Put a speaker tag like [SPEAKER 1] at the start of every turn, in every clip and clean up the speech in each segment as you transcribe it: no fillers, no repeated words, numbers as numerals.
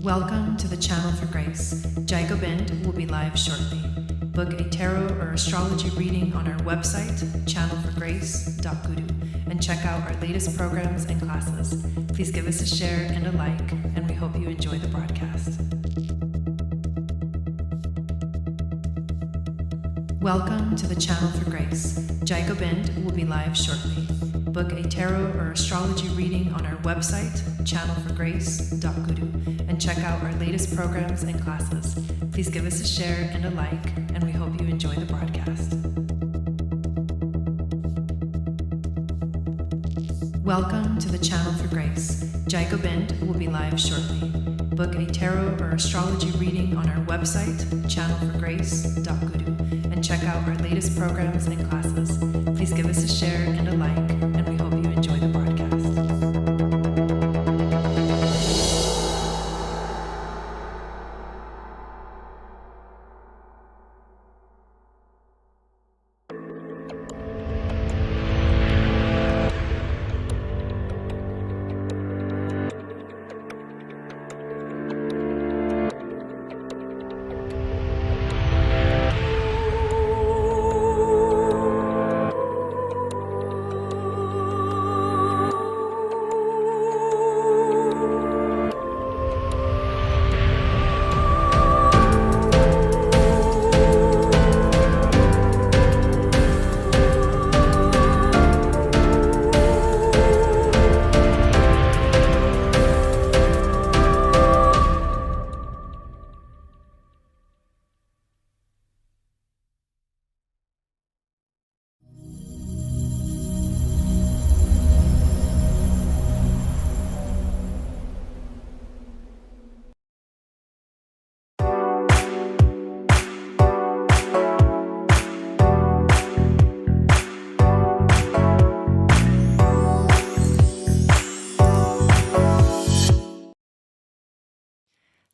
[SPEAKER 1] Welcome to the Channel for Grace. Jacob End will be live shortly. Book a tarot or astrology reading on our website, channelforgrace.guru, and check out our latest programs and classes. Please give us a share and a like, and we hope you enjoy the broadcast. Welcome to the Channel for Grace. Jacob End will be live shortly. Book a tarot or astrology reading on our website, channelforgrace.guru, and check out our latest programs and classes. Please give us a share and a like, and we hope you enjoy the broadcast. Welcome to the Channel for Grace. Jacob End will be live shortly. Book a tarot or astrology reading on our website, channelforgrace.guru, and check out our latest programs and classes. Please give us a share and a like, and we hope you enjoy the broadcast.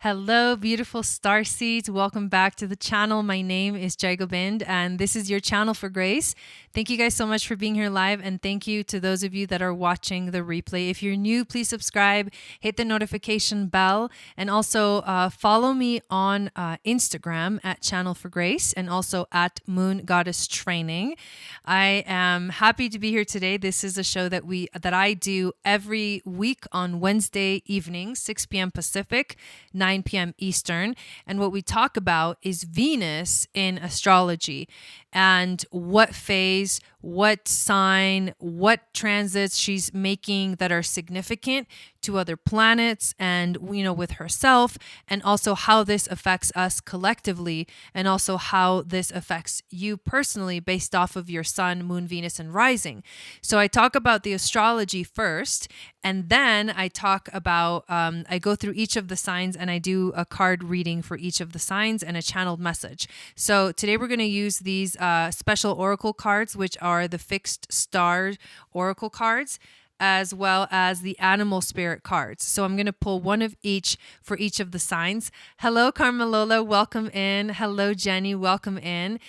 [SPEAKER 1] Hello, beautiful star seeds. Welcome back to the channel. My name is Jacob End, and this is your Channel for Grace. Thank you guys so much for being here live, and thank you to those of you that are watching the replay. If you're new, please subscribe, hit the notification bell, and also follow me on Instagram at Channel for Grace and also at Moon Goddess Training. I am happy to be here today. This is a show that I do every week on Wednesday evening, 6 p.m. Pacific, 9 p.m. Eastern. And what we talk about is Venus in astrology and what phase, what sign, what transits she's making that are significant to other planets and, with herself, and also how this affects us collectively, and also how this affects you personally based off of your sun, moon, Venus, and rising. So I talk about the astrology first, and then I talk about, I go through each of the signs and I do a card reading for each of the signs and a channeled message. So today we're going to use these special oracle cards, which are the fixed star oracle cards, as well as the animal spirit cards. So I'm going to pull one of each for each of the signs. Hello, Carmelola, welcome in. Hello, Jenny, welcome in.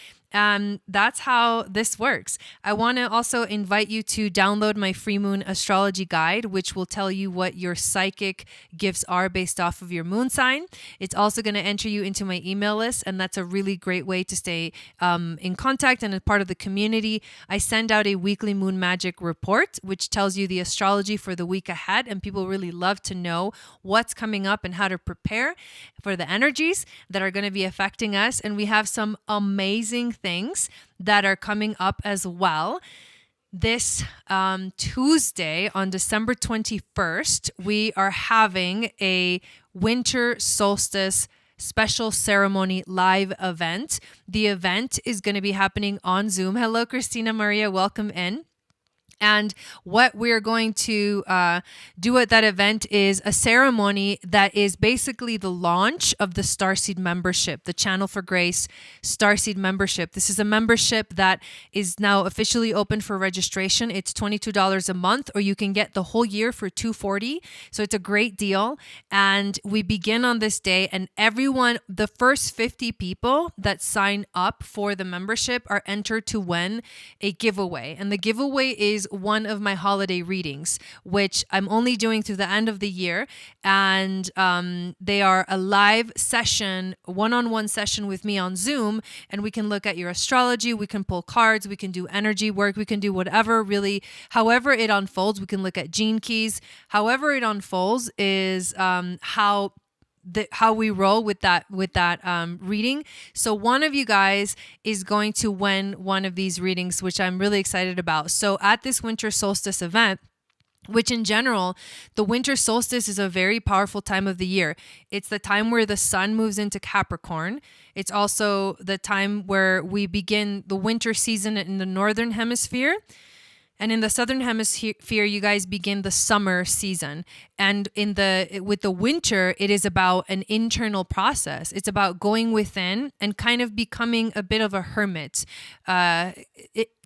[SPEAKER 1] That's how this works. I want to also invite you to download my free moon astrology guide, which will tell you what your psychic gifts are based off of your moon sign. It's also going to enter you into my email list, and that's a really great way to stay in contact and a part of the community. I send out a weekly moon magic report, which tells you the astrology for the week ahead, and people really love to know what's coming up and how to prepare for the energies that are going to be affecting us. And we have some amazing things that are coming up as well. This Tuesday on December 21st, we are having a Winter Solstice special ceremony live event. The event is going to be happening on Zoom. Hello, Christina Maria, welcome in. And what we're going to do at that event is a ceremony that is basically the launch of the Starseed membership, the Channel for Grace Starseed membership. This is a membership that is now officially open for registration. It's $22 a month, or you can get the whole year for $240. So it's a great deal. And we begin on this day, and everyone, the first 50 people that sign up for the membership are entered to win a giveaway. And the giveaway is one of my holiday readings, which I'm only doing through the end of the year. And they are a live session, one-on-one session with me on Zoom. And we can look at your astrology. We can pull cards. We can do energy work. We can do whatever really, however it unfolds. We can look at gene keys. However it unfolds is how we roll with that reading. So one of you guys is going to win one of these readings, which I'm really excited about. So at this winter solstice event, which in general, the winter solstice is a very powerful time of the year. It's the time where the sun moves into Capricorn. It's also the time where we begin the winter season in the northern hemisphere. And in the southern hemisphere, you guys begin the summer season. And with the winter, it is about an internal process. It's about going within and kind of becoming a bit of a hermit,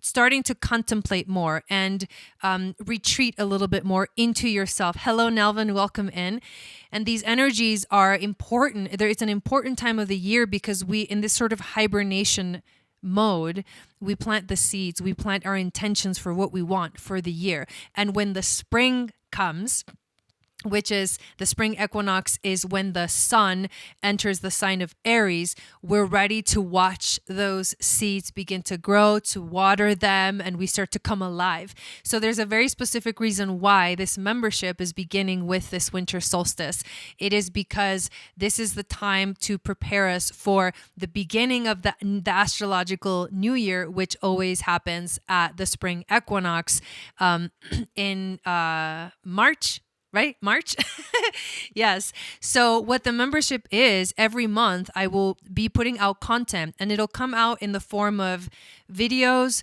[SPEAKER 1] starting to contemplate more and retreat a little bit more into yourself. Hello, Nelvin, welcome in. And these energies are important. It's an important time of the year because we, in this sort of hibernation mode, we plant the seeds, we plant our intentions for what we want for the year. And when the spring comes, which is the spring equinox, is when the sun enters the sign of Aries, we're ready to watch those seeds begin to grow, to water them, and we start to come alive. So there's a very specific reason why this membership is beginning with this winter solstice. It is because this is the time to prepare us for the beginning of the astrological new year, which always happens at the spring equinox in March. Right? March? Yes. So what the membership is, every month I will be putting out content, and it'll come out in the form of videos,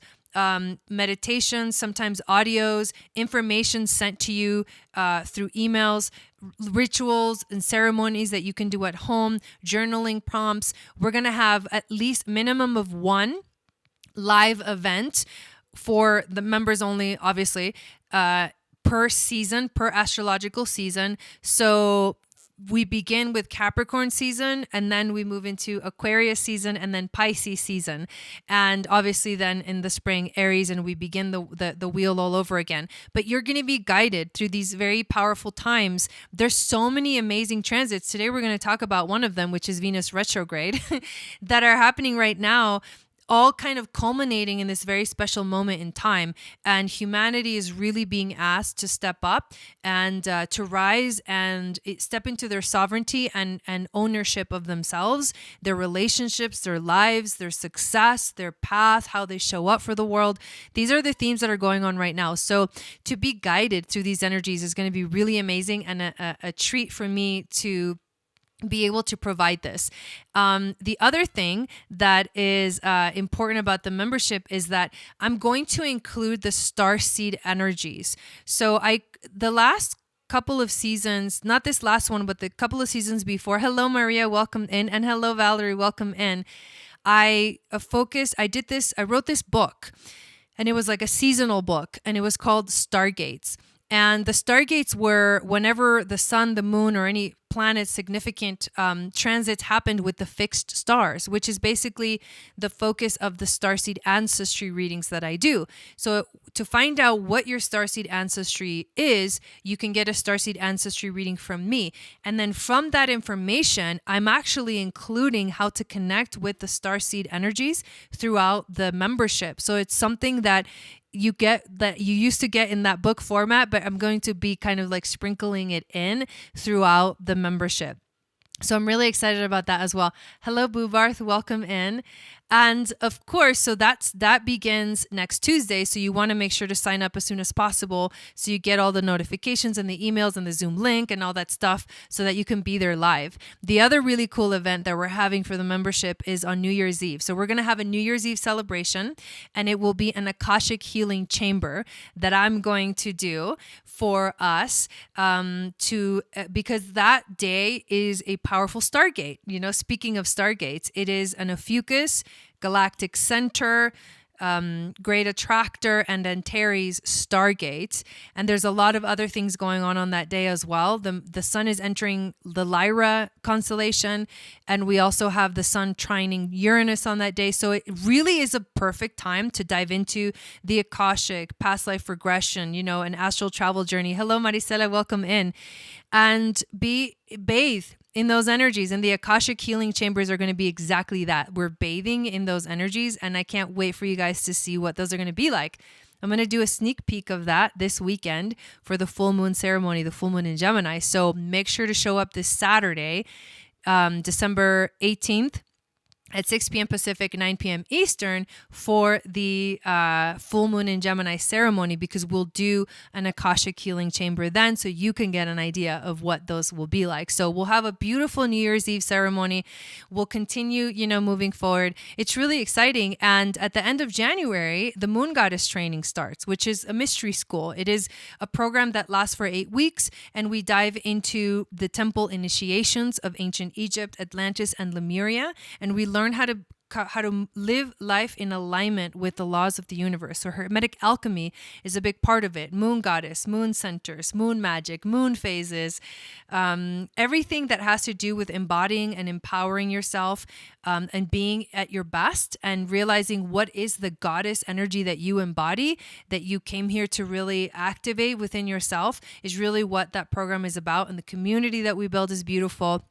[SPEAKER 1] meditations, sometimes audios, information sent to you through emails, rituals and ceremonies that you can do at home, journaling prompts. We're going to have at least minimum of one live event for the members only, obviously, per season, per astrological season. So we begin with Capricorn season, and then we move into Aquarius season, and then Pisces season. And obviously then in the spring, Aries, and we begin the wheel all over again. But you're going to be guided through these very powerful times. There's so many amazing transits. Today we're going to talk about one of them, which is Venus retrograde, that are happening right now, all kind of culminating in this very special moment in time. And humanity is really being asked to step up and to rise and step into their sovereignty and ownership of themselves, their relationships, their lives, their success, their path, how they show up for the world. These are the themes that are going on right now. So to be guided through these energies is going to be really amazing and a treat for me to be able to provide this. The other thing that is important about the membership is that I'm going to include the starseed energies. So the last couple of seasons, not this last one, but the couple of seasons before. Hello, Maria, welcome in. And hello, Valerie, welcome in. I wrote this book, and it was like a seasonal book, and it was called Stargates. And the stargates were whenever the sun, the moon, or any planet's significant transits happened with the fixed stars, which is basically the focus of the starseed ancestry readings that I do. So to find out what your starseed ancestry is, you can get a starseed ancestry reading from me. And then from that information, I'm actually including how to connect with the starseed energies throughout the membership. So it's something that you used to get in that book format, but I'm going to be kind of like sprinkling it in throughout the membership. So I'm really excited about that as well. Hello, Boobarth, welcome in. And of course, so that begins next Tuesday. So you want to make sure to sign up as soon as possible so you get all the notifications and the emails and the Zoom link and all that stuff so that you can be there live. The other really cool event that we're having for the membership is on New Year's Eve. So we're going to have a New Year's Eve celebration, and it will be an Akashic healing chamber that I'm going to do for us because that day is a powerful stargate. You know, speaking of stargates, it is an Ophiuchus galactic center, great attractor, and Antares stargates. And there's a lot of other things going on that day as well. The sun is entering the Lyra constellation, and we also have the sun trining Uranus on that day. So it really is a perfect time to dive into the Akashic, past life regression, an astral travel journey. Hello, Maricela, welcome in. And bathe in those energies. And the Akashic healing chambers are going to be exactly that. We're bathing in those energies, and I can't wait for you guys to see what those are going to be like. I'm going to do a sneak peek of that this weekend for the full moon ceremony, the full moon in Gemini. So make sure to show up this Saturday, December 18th. At 6 p.m. Pacific, 9 p.m. Eastern for the full moon in Gemini ceremony, because we'll do an Akashic healing chamber then, so you can get an idea of what those will be like. So we'll have a beautiful New Year's Eve ceremony. We'll continue, moving forward. It's really exciting. And at the end of January, the Moon Goddess training starts, which is a mystery school. It is a program that lasts for 8 weeks, and we dive into the temple initiations of ancient Egypt, Atlantis, and Lemuria, and we learn how to live life in alignment with the laws of the universe. So Hermetic alchemy is a big part of it. Moon goddess, moon centers, moon magic, moon phases, everything that has to do with embodying and empowering yourself, and being at your best, and realizing what is the goddess energy that you embody, that you came here to really activate within yourself, is really what that program is about. And the community that we build is beautiful.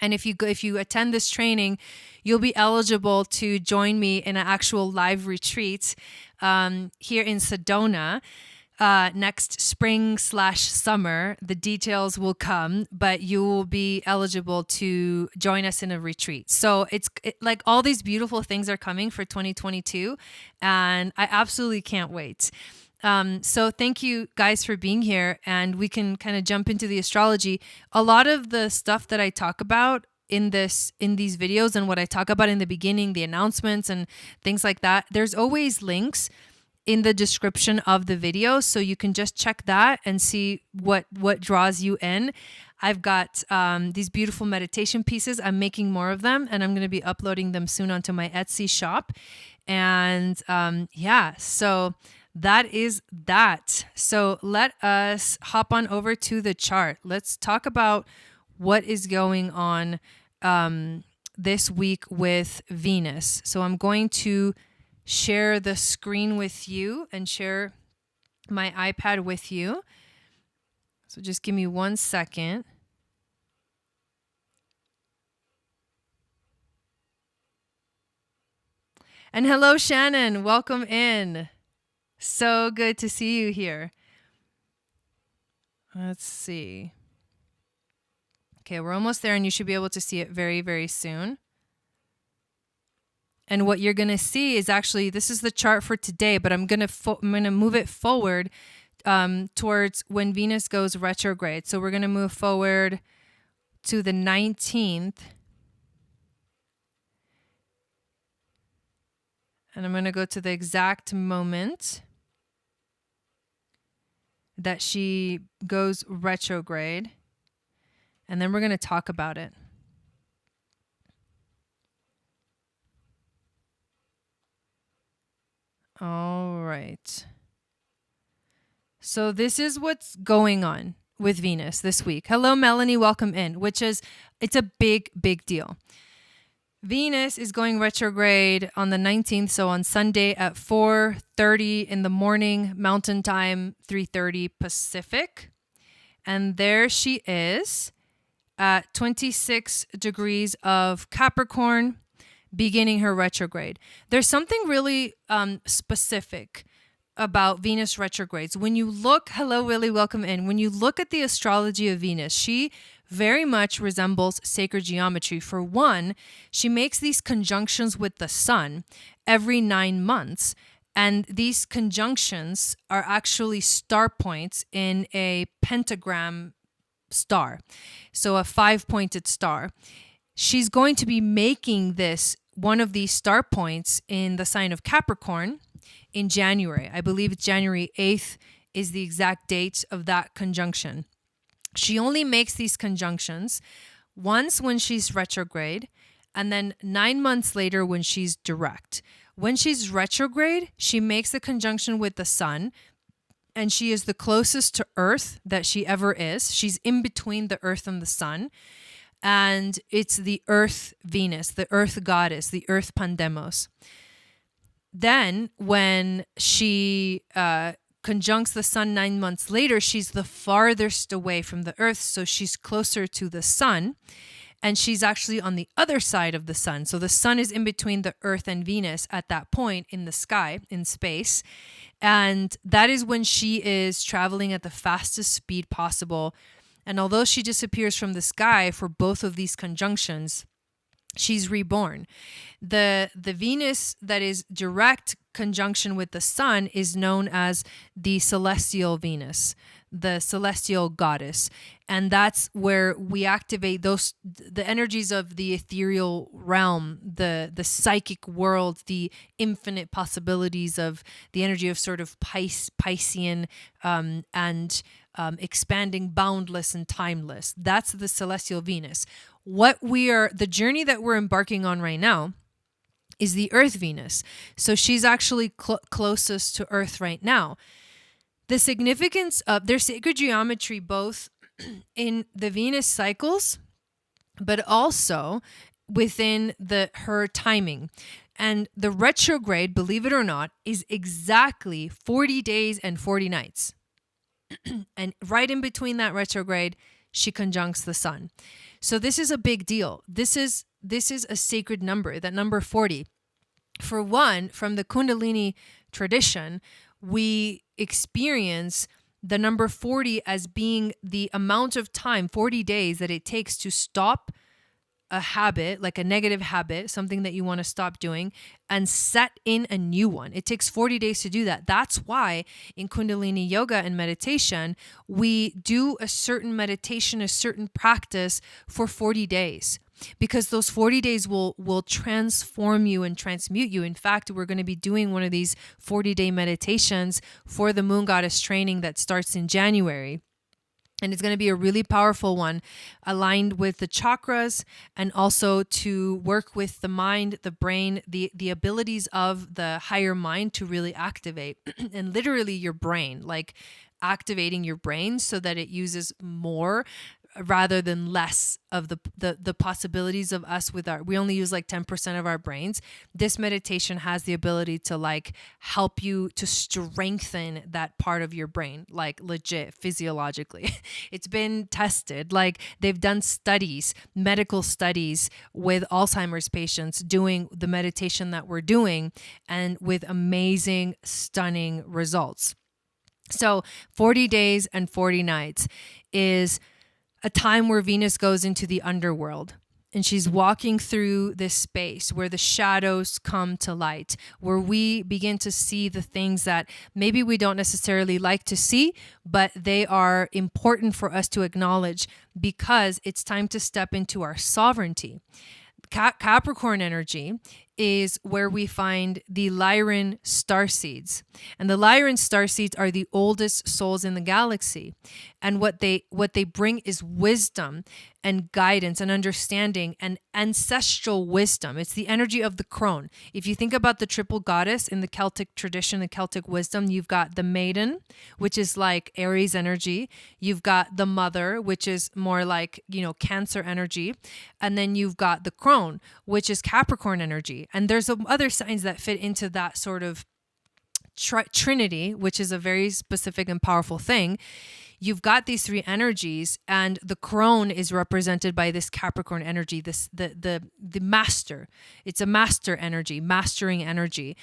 [SPEAKER 1] And if you attend this training, you'll be eligible to join me in an actual live retreat here in Sedona next spring/summer. The details will come, but you will be eligible to join us in a retreat. So it's like all these beautiful things are coming for 2022, and I absolutely can't wait. So thank you guys for being here, and we can kind of jump into the astrology. A lot of the stuff that I talk about in these videos, and what I talk about in the beginning, the announcements and things like that, there's always links in the description of the video, so you can just check that and see what draws you in. I've got these beautiful meditation pieces. I'm making more of them, and I'm going to be uploading them soon onto my Etsy shop. And so that is that. So let us hop on over to the chart. Let's talk about what is going on this week with Venus. So I'm going to share the screen with you and share my iPad with you. So just give me 1 second. And hello, Shannon. Welcome in. So good to see you here. Let's see. Okay, we're almost there, and you should be able to see it very, very soon. And what you're going to see is actually, this is the chart for today, but I'm going to move it forward towards when Venus goes retrograde. So we're going to move forward to the 19th. And I'm going to go to the exact moment that she goes retrograde. And then we're going to talk about it. All right. So this is what's going on with Venus this week. Hello, Melanie. Welcome in, it's a big, big deal. Venus is going retrograde on the 19th, so on Sunday at 4:30 in the morning, Mountain Time, 3:30 Pacific. And there she is at 26 degrees of Capricorn, beginning her retrograde. There's something really specific about Venus retrogrades. When you look, hello, Willie, welcome in. When you look at the astrology of Venus, she very much resembles sacred geometry. For one, she makes these conjunctions with the sun every 9 months. And these conjunctions are actually star points in a pentagram star. So a 5-pointed star. She's going to be making one of these star points in the sign of Capricorn in January. I believe it's January 8th is the exact date of that conjunction. She only makes these conjunctions once when she's retrograde, and then 9 months later when she's direct. When she's retrograde, she makes the conjunction with the sun, and she is the closest to Earth that she ever is. She's in between the Earth and the sun. And it's the Earth Venus, the Earth goddess, the Earth Pandemos. Then when she conjuncts the sun 9 months later, she's the farthest away from the Earth. So she's closer to the sun. And she's actually on the other side of the sun. So the sun is in between the Earth and Venus at that point in the sky, in space. And that is when she is traveling at the fastest speed possible. And although she disappears from the sky for both of these conjunctions, she's reborn. The Venus that is direct conjunction with the sun is known as the celestial Venus, the celestial goddess. And that's where we activate the energies of the ethereal realm, the psychic world, the infinite possibilities of the energy of sort of Piscean and expanding, boundless and timeless. That's the celestial Venus. The journey that we're embarking on right now is the Earth Venus. So she's actually closest to Earth right now. The significance of their sacred geometry, both in the Venus cycles, but also within her timing. And the retrograde, believe it or not, is exactly 40 days and 40 nights. And right in between that retrograde, she conjuncts the sun. So this is a big deal. This is a sacred number, that number 40. For one, from the Kundalini tradition, we experience the number 40 as being the amount of time, 40 days, that it takes to stop a habit, like a negative habit, something that you want to stop doing, and set in a new one. It takes 40 days to do that. That's why in Kundalini yoga and meditation, we do a certain meditation, a certain practice for 40 days. Because those 40 days will transform you and transmute you. In fact, we're going to be doing one of these 40-day meditations for the Moon Goddess training that starts in January. And it's going to be a really powerful one, aligned with the chakras, and also to work with the mind, the brain, the abilities of the higher mind to really activate. And literally your brain, like activating your brain so that it uses more rather than less of the possibilities of us we only use like 10% of our brains. This meditation has the ability to like help you to strengthen that part of your brain, like legit physiologically. It's been tested. Like they've done studies, medical studies with Alzheimer's patients doing the meditation that we're doing, and with amazing, stunning results. So 40 days and 40 nights is a time where Venus goes into the underworld, and she's walking through this space where the shadows come to light, where we begin to see the things that maybe we don't necessarily like to see, but they are important for us to acknowledge, because it's time to step into our sovereignty. Capricorn energy is where we find the Lyran starseeds. And the Lyran starseeds are the oldest souls in the galaxy. And what they bring is wisdom and guidance and understanding and ancestral wisdom. It's the energy of the crone. If you think about the triple goddess in the Celtic tradition, the Celtic wisdom, you've got the maiden, which is like Aries energy. You've got the mother, which is more like, Cancer energy. And then you've got the crone, which is Capricorn energy. And there's some other signs that fit into that sort of trinity, which is a very specific and powerful thing. You've got these three energies, and the crone is represented by this Capricorn energy, the master. It's a master energy, mastering energy.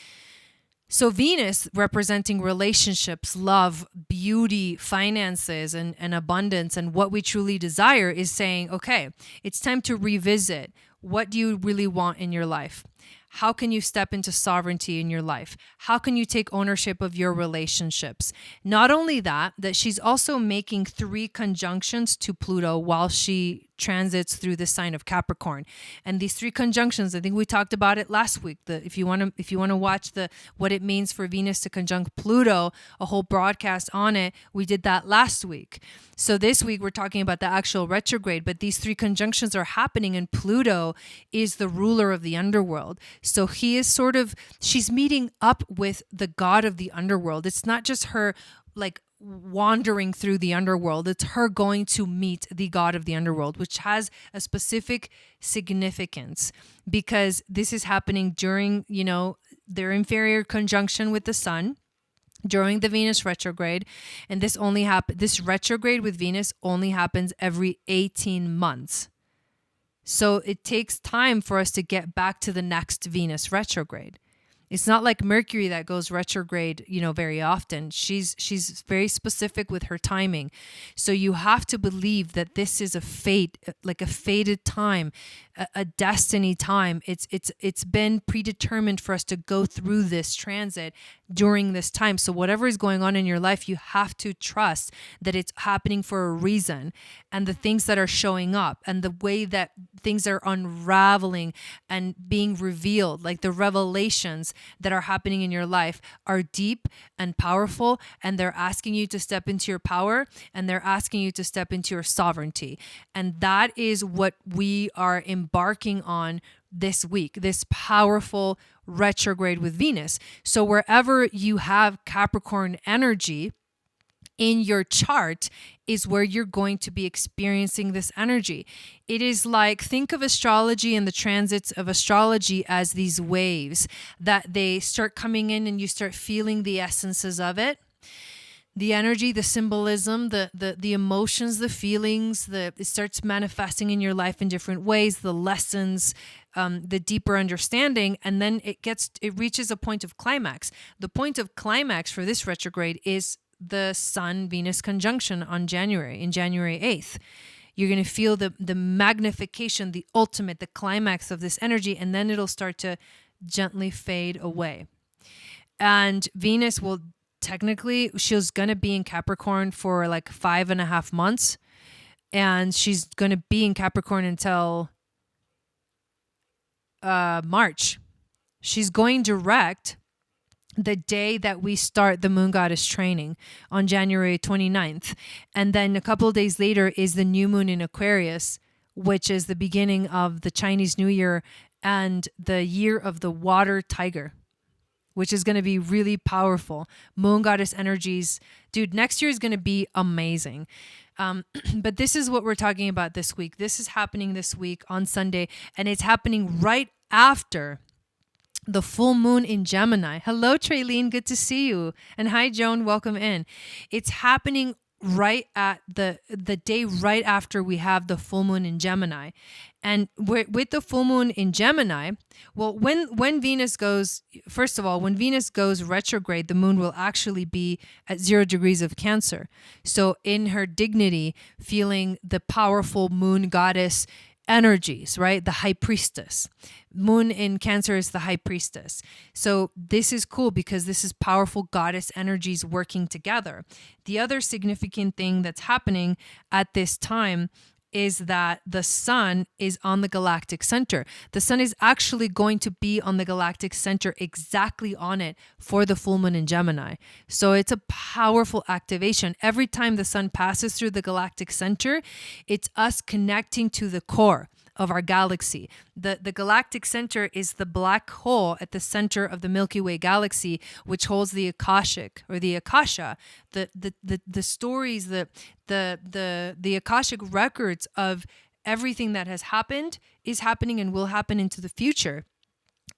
[SPEAKER 1] So Venus, representing relationships, love, beauty, finances, and abundance, and what we truly desire, is saying, okay, it's time to revisit. What do you really want in your life? How can you step into sovereignty in your life? How can you take ownership of your relationships? Not only that she's also making 3 conjunctions to Pluto while she transits through the sign of Capricorn. And these 3 conjunctions, I think we talked about it last week. If you want to watch what it means for Venus to conjunct Pluto, a whole broadcast on it, we did that last week. So this week we're talking about the actual retrograde, but these 3 conjunctions are happening, and Pluto is the ruler of the underworld. So she's meeting up with the god of the underworld. It's not just her like wandering through the underworld. It's her going to meet the god of the underworld, which has a specific significance because this is happening during, their inferior conjunction with the sun during the Venus retrograde. And this retrograde with Venus only happens every 18 months. So it takes time for us to get back to the next Venus retrograde. It's not like Mercury that goes retrograde, very often. She's very specific with her timing. So you have to believe that this is a fate, like a fated time, a destiny time. It's been predetermined for us to go through this transit during this time. So whatever is going on in your life, you have to trust that it's happening for a reason, and the things that are showing up and the way that things are unraveling and being revealed, like the revelations that are happening in your life, are deep and powerful, and they're asking you to step into your power, and they're asking you to step into your sovereignty. And that is what we are embarking on this week, this powerful retrograde with Venus. So wherever you have Capricorn energy in your chart is where you're going to be experiencing this energy. It is like, think of astrology and the transits of astrology as these waves that they start coming in and you start feeling the essences of it. The energy, the symbolism, the emotions, the feelings, it starts manifesting in your life in different ways, the lessons, the deeper understanding, and then it reaches a point of climax. The point of climax for this retrograde is the Sun-Venus conjunction in January 8th. You're going to feel the magnification, the ultimate, the climax of this energy, and then it'll start to gently fade away. And Venus will technically, she's going to be in Capricorn for like 5.5 months, and she's going to be in Capricorn until March. She's going direct the day that we start the moon goddess training on January 29th. And then a couple of days later is the new moon in Aquarius, which is the beginning of the Chinese New Year and the year of the water tiger, which is going to be really powerful. Moon goddess energies. Dude, next year is going to be amazing. But this is what we're talking about this week. This is happening this week on Sunday, and it's happening right after the full moon in Gemini. Hello, Traylene. Good to see you. And hi, Joan. Welcome in. It's happening right at the day right after we have the full moon in Gemini. And with the full moon in Gemini, well, when Venus goes, first of all, when Venus goes retrograde, the moon will actually be at 0 degrees of Cancer. So in her dignity, feeling the powerful moon goddess energies, right? The high priestess. Moon in Cancer is the high priestess. So this is cool because this is powerful goddess energies working together. The other significant thing that's happening at this time is that the sun is on the galactic center. The sun is actually going to be on the galactic center, exactly on it, for the full moon in Gemini. So it's a powerful activation. Every time the sun passes through the galactic center, it's us connecting to the core of our galaxy. The galactic center is the black hole at the center of the Milky Way galaxy, which holds the Akashic or the Akasha, the stories, the Akashic records of everything that has happened, is happening, and will happen into the future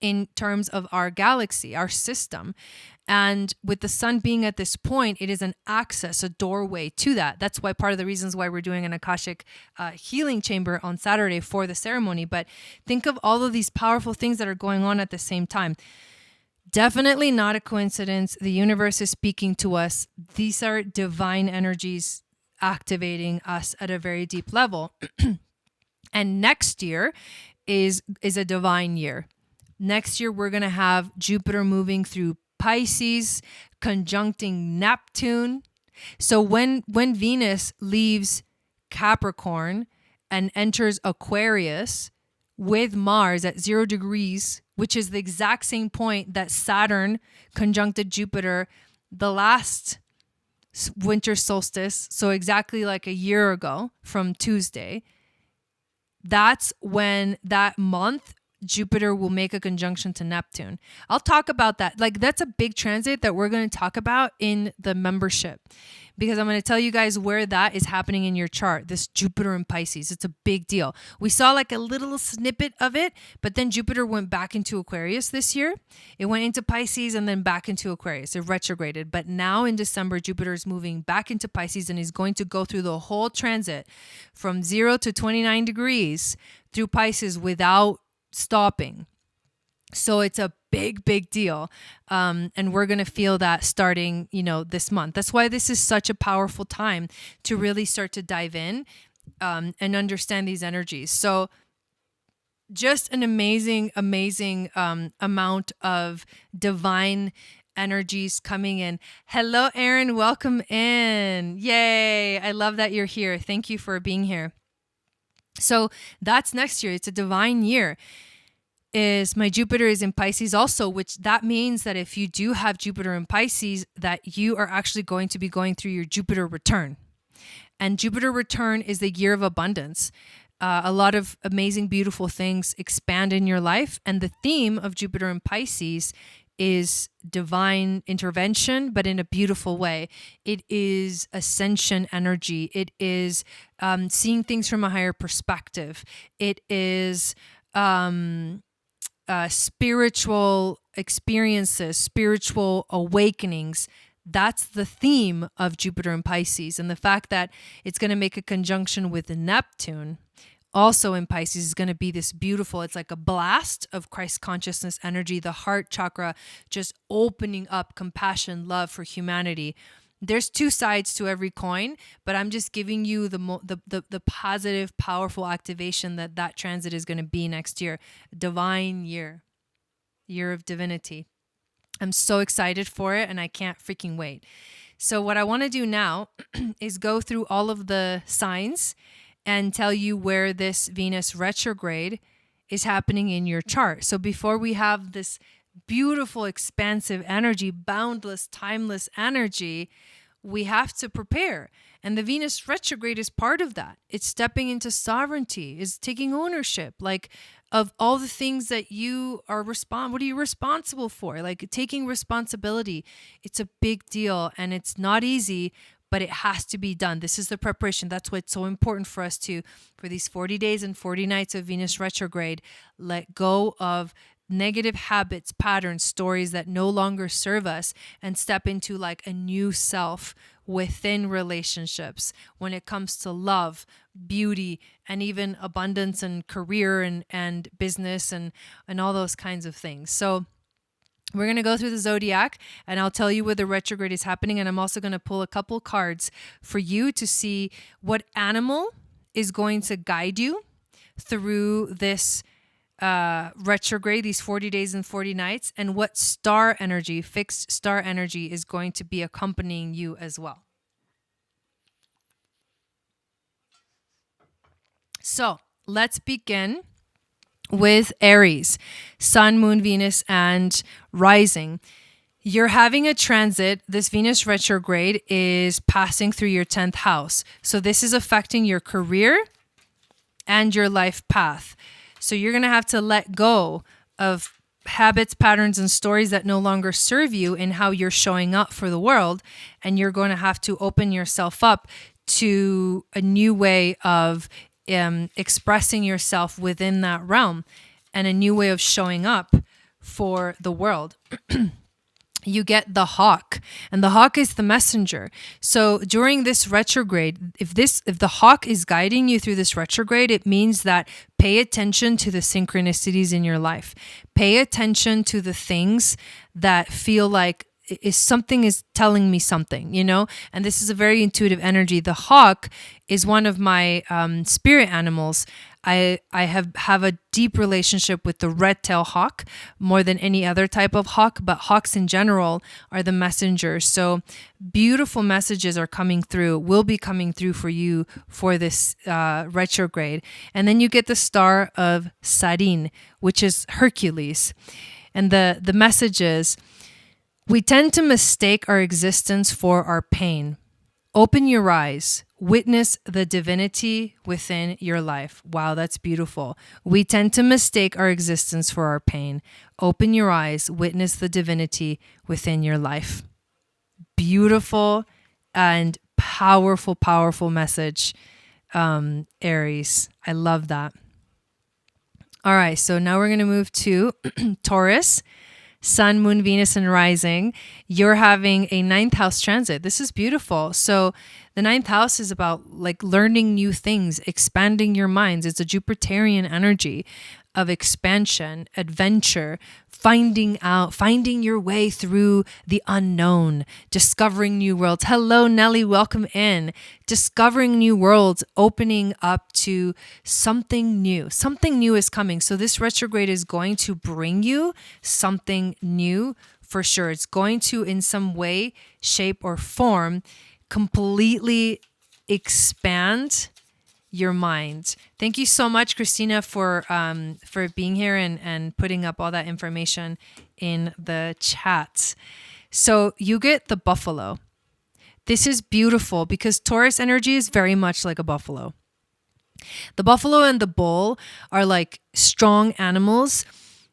[SPEAKER 1] in terms of our galaxy, our system. And with the sun being at this point, it is an access, a doorway to that. That's why part of the reasons why we're doing an Akashic healing chamber on Saturday for the ceremony. But think of all of these powerful things that are going on at the same time. Definitely not a coincidence. The universe is speaking to us. These are divine energies activating us at a very deep level. And next year is a divine year. Next year, we're going to have Jupiter moving through Pisces, conjuncting Neptune. So when Venus leaves Capricorn and enters Aquarius with Mars at 0 degrees, which is the exact same point that Saturn conjuncted Jupiter the last winter solstice, so exactly like a year ago from Tuesday. That's when that month Jupiter will make a conjunction to Neptune. I'll talk about that. Like, that's a big transit that we're going to talk about in the membership, because I'm going to tell you guys where that is happening in your chart. This Jupiter in Pisces, it's a big deal. We saw like a little snippet of it, but then Jupiter went back into Aquarius this year. It went into Pisces and then back into Aquarius. It retrograded. But now in December, Jupiter is moving back into Pisces and is going to go through the whole transit from 0 to 29 degrees through Pisces without stopping. So it's a big, big deal. And we're going to feel that starting, this month. That's why this is such a powerful time to really start to dive in and understand these energies. So just an amazing, amazing amount of divine energies coming in. Hello, Erin. Welcome in. Yay. I love that you're here. Thank you for being here. So that's next year. It's a divine year. My Jupiter is in Pisces also, which that means that if you do have Jupiter in Pisces, that you are actually going to be going through your Jupiter return. And Jupiter return is the year of abundance. A lot of amazing, beautiful things expand in your life. And the theme of Jupiter in Pisces is divine intervention, but in a beautiful way. It is ascension energy. It is seeing things from a higher perspective. It is spiritual experiences, spiritual awakenings. That's the theme of Jupiter in Pisces. And the fact that it's going to make a conjunction with Neptune also in Pisces is going to be this beautiful, it's like a blast of Christ consciousness energy, the heart chakra just opening up compassion, love for humanity. There's two sides to every coin, but I'm just giving you the positive, powerful activation that transit is going to be next year. Divine year of divinity. I'm so excited for it, and I can't freaking wait. So what I want to do now is go through all of the signs and tell you where this Venus retrograde is happening in your chart. So before we have this beautiful, expansive energy, boundless, timeless energy, we have to prepare. And the Venus retrograde is part of that. It's stepping into sovereignty, is taking ownership, like of all the things that you are what are you responsible for? Like taking responsibility. It's a big deal and it's not easy, but it has to be done. This is the preparation. That's why it's so important for us for these 40 days and 40 nights of Venus retrograde, let go of negative habits, patterns, stories that no longer serve us, and step into like a new self within relationships when it comes to love, beauty, and even abundance and career and business and all those kinds of things. So we're going to go through the Zodiac and I'll tell you where the retrograde is happening. And I'm also going to pull a couple cards for you to see what animal is going to guide you through this retrograde, these 40 days and 40 nights, and what star energy, fixed star energy, is going to be accompanying you as well. So let's begin with Aries, Sun, Moon, Venus, and Rising. You're having a transit. This Venus retrograde is passing through your 10th house. So this is affecting your career and your life path. So you're going to have to let go of habits, patterns, and stories that no longer serve you in how you're showing up for the world. And you're going to have to open yourself up to a new way of expressing yourself within that realm and a new way of showing up for the world. You get the hawk, and the hawk is the messenger. So during this retrograde, if the hawk is guiding you through this retrograde, it means that pay attention to the synchronicities in your life. Pay attention to the things that feel like something is telling me something, you know? And this is a very intuitive energy. The hawk is one of my spirit animals. I have a deep relationship with the red-tailed hawk more than any other type of hawk, but hawks in general are the messengers. So beautiful messages are coming through, will be coming through for you for this retrograde. And then you get the star of Sarin, which is Hercules. And the message is, we tend to mistake our existence for our pain. Open your eyes. Witness the divinity within your life. Wow, that's beautiful. We tend to mistake our existence for our pain. Open your eyes. Witness the divinity within your life. Beautiful and powerful, powerful message, Aries. I love that. All right, so now we're going to move to Taurus. Sun, Moon, Venus, and Rising. You're having a ninth house transit. This is beautiful. So the ninth house is about like learning new things, expanding your minds. It's a Jupiterian energy of expansion, adventure, finding your way through the unknown, discovering new worlds. Hello, Nelly, welcome in. Discovering new worlds, opening up to something new. Something new is coming. So this retrograde is going to bring you something new for sure. It's going to, in some way, shape, or form, completely expand your mind. Thank you so much, Christina, for being here and putting up all that information in the chat. So you get the buffalo. This is beautiful because Taurus energy is very much like a buffalo. The buffalo and the bull are like strong animals.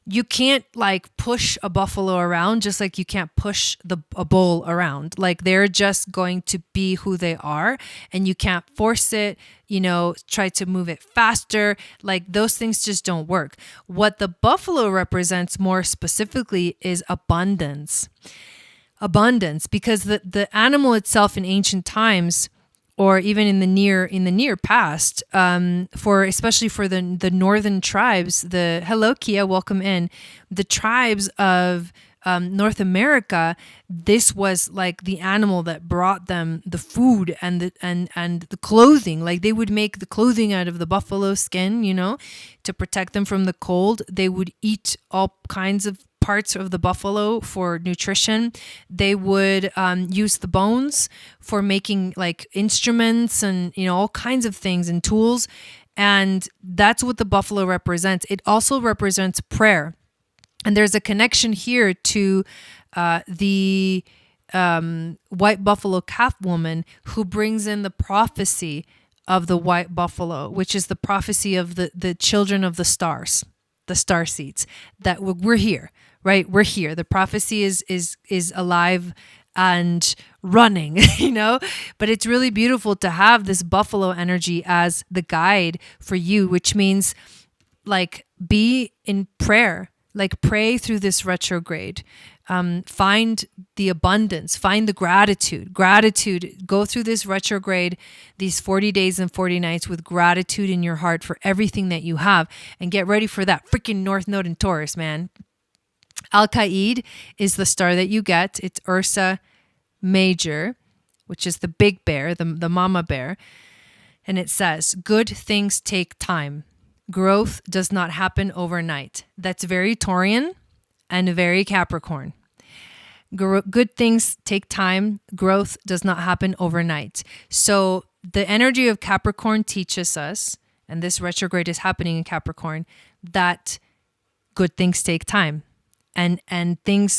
[SPEAKER 1] You can't like push a buffalo around just like you can't push a bull around. Like they're just going to be who they are and you can't force it, you know, try to move it faster. Like those things just don't work. What the buffalo represents more specifically is abundance. Abundance, because the animal itself in ancient times, or even in the near past, especially for the northern tribes, hello Kia, welcome in. The tribes of North America, this was like the animal that brought them the food and the clothing. Like they would make the clothing out of the buffalo skin, you know, to protect them from the cold. They would eat all kinds of parts of the buffalo for nutrition. They would use the bones for making like instruments and, you know, all kinds of things and tools. And that's what the buffalo represents. It also represents prayer. And there's a connection here to the white buffalo calf woman who brings in the prophecy of the white buffalo, which is the prophecy of the children of the stars, the star seeds, that we're here. Right? We're here. The prophecy is alive and running, you know, but it's really beautiful to have this buffalo energy as the guide for you, which means like be in prayer, like pray through this retrograde, find the abundance, find the gratitude, go through this retrograde, these 40 days and 40 nights with gratitude in your heart for everything that you have, and get ready for that freaking North Node in Taurus, man. Al-Qaid is the star that you get. It's Ursa Major, which is the big bear, the mama bear. And it says, good things take time. Growth does not happen overnight. That's very Taurian and very Capricorn. Good things take time. Growth does not happen overnight. So the energy of Capricorn teaches us, and this retrograde is happening in Capricorn, that good things take time. And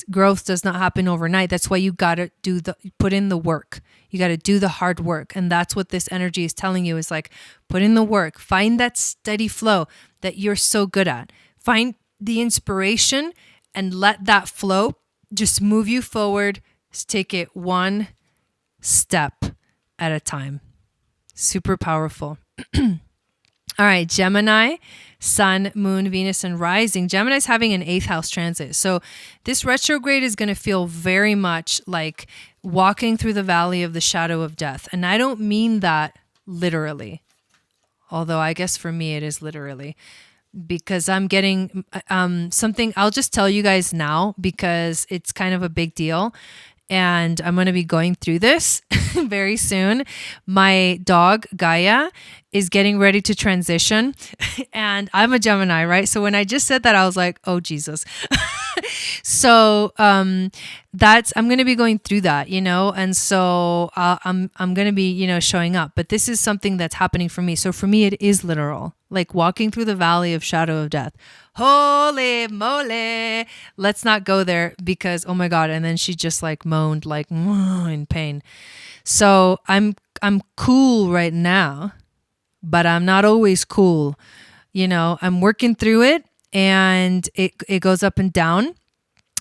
[SPEAKER 1] growth does not happen overnight. That's why you got to put in the work. You got to do the hard work. And that's what this energy is telling you, is like, put in the work, find that steady flow that you're so good at. Find the inspiration and let that flow just move you forward. Just take it one step at a time. Super powerful. All right, Gemini, Sun, Moon, Venus, and Rising. Gemini's having an 8th house transit. So this retrograde is going to feel very much like walking through the valley of the shadow of death. And I don't mean that literally, although I guess for me it is literally. because I'm getting something. I'll just tell you guys now because it's kind of a big deal. And I'm going to be going through this very soon. My dog, Gaia, is getting ready to transition. And I'm a Gemini, right? So when I just said that, I was like, oh, Jesus. So I'm going to be going through that, and so I'm going to be, showing up. But this is something that's happening for me. So for me, it is literal, like walking through the valley of shadow of death. Holy moly. Let's not go there because, oh my God. And then she just like moaned like in pain. So I'm cool right now, but I'm not always cool. I'm working through it and it goes up and down.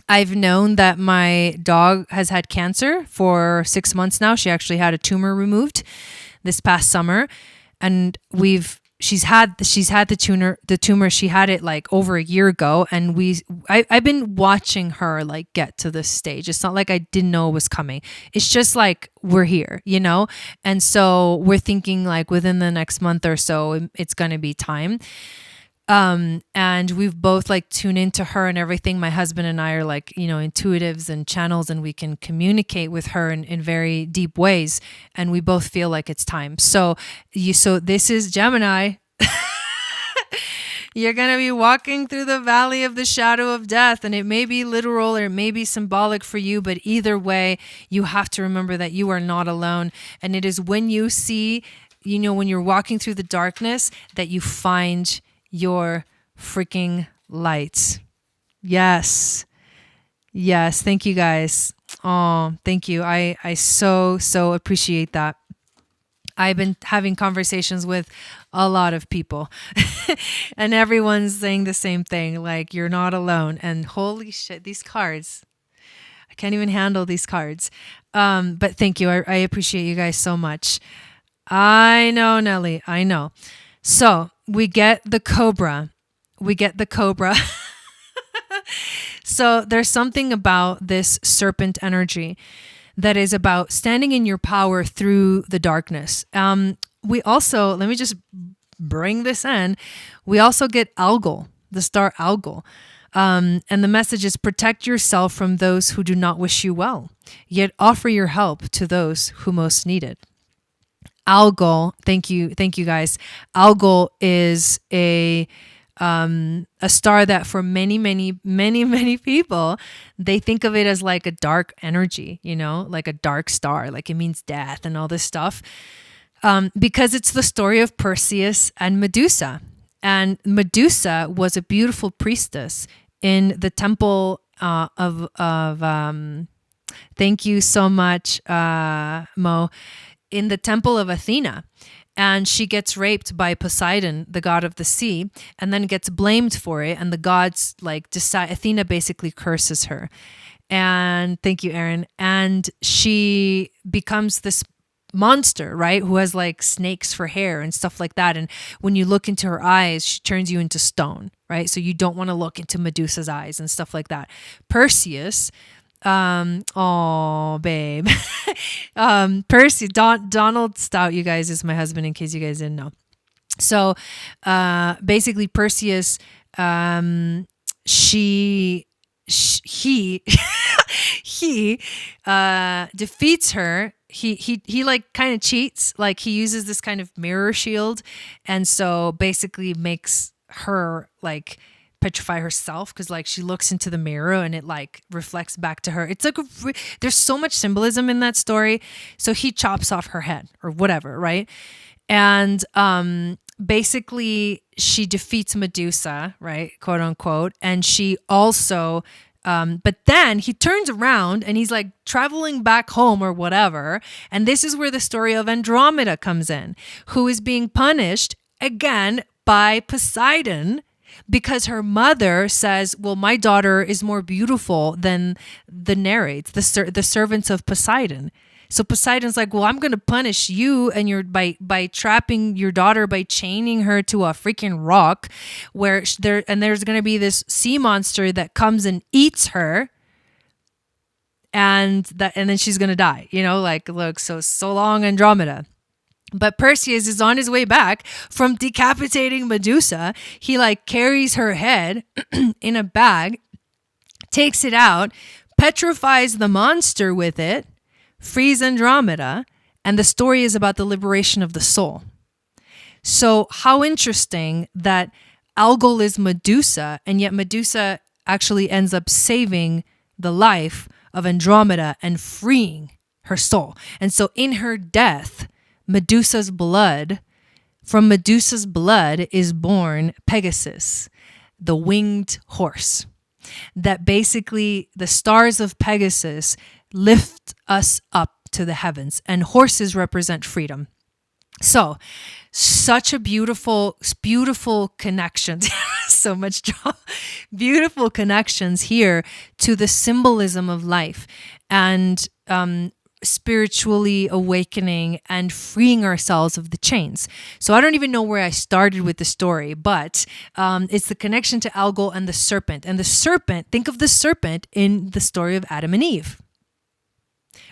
[SPEAKER 1] I've known that my dog has had cancer for 6 months now. She actually had a tumor removed this past summer, and she's had the tumor. She had it like over a year ago, and I've been watching her like get to this stage. It's not like I didn't know it was coming. It's just like we're here, and so we're thinking like within the next month or so it's gonna be time. And we've both like tuned into her and everything. My husband and I are like, intuitives and channels, and we can communicate with her in very deep ways. And we both feel like it's time. So this is Gemini. You're going to be walking through the valley of the shadow of death, and it may be literal or it may be symbolic for you, but either way, you have to remember that you are not alone. And it is when you see, when you're walking through the darkness that you find your freaking light. Yes. Thank you guys. Oh, thank you. I so appreciate that. I've been having conversations with a lot of people and everyone's saying the same thing. Like, you're not alone. And holy shit, these cards, I can't even handle these cards. But thank you. I appreciate you guys so much. I know, Nelly. I know. So we get the cobra. So there's something about this serpent energy that is about standing in your power through the darkness. We also, let me just bring this in. We also get Algol, the star Algol. And the message is protect yourself from those who do not wish you well, yet offer your help to those who most need it. Algol, thank you guys. Algol is a star that for many people, they think of it as like a dark energy, like a dark star, like it means death and all this stuff. Because it's the story of Perseus and Medusa. And Medusa was a beautiful priestess in the temple of thank you so much, Mo, in the temple of Athena. And she gets raped by Poseidon, the god of the sea, and then gets blamed for it. And the gods decide, Athena basically curses her. And thank you, Aaron. And she becomes this monster, right? Who has like snakes for hair and stuff like that. And when you look into her eyes, she turns you into stone, right? So you don't want to look into Medusa's eyes and stuff like that. Perseus, oh babe. Percy, Donald Stout, you guys, is my husband, in case you guys didn't know. So basically Perseus, he defeats her. He like kind of cheats, like he uses this kind of mirror shield, and so basically makes her like petrify herself, because like she looks into the mirror and it like reflects back to her. It's like there's so much symbolism in that story. So he chops off her head or whatever, right? And basically she defeats Medusa, right, quote unquote, and she also but then he turns around and he's like traveling back home or whatever, and this is where the story of Andromeda comes in, who is being punished again by Poseidon, because her mother says, well, my daughter is more beautiful than the Nereids, the servants of Poseidon. So Poseidon's like, well, I'm going to punish you and by trapping your daughter, by chaining her to a freaking rock where there's going to be this sea monster that comes and eats her. And then she's going to die, like, look, so long, Andromeda. But Perseus is on his way back from decapitating Medusa. He like carries her head in a bag, takes it out, petrifies the monster with it, frees Andromeda, and the story is about the liberation of the soul. So how interesting that Algol is Medusa, and yet Medusa actually ends up saving the life of Andromeda and freeing her soul. And so in her death, from Medusa's blood is born Pegasus, the winged horse. That basically the stars of Pegasus lift us up to the heavens, and horses represent freedom. So, such a beautiful connection. So much drama. Beautiful connections here to the symbolism of life and spiritually awakening and freeing ourselves of the chains. So I don't even know where I started with the story, but it's the connection to Algol and the serpent. And the serpent, think of the serpent in the story of Adam and Eve.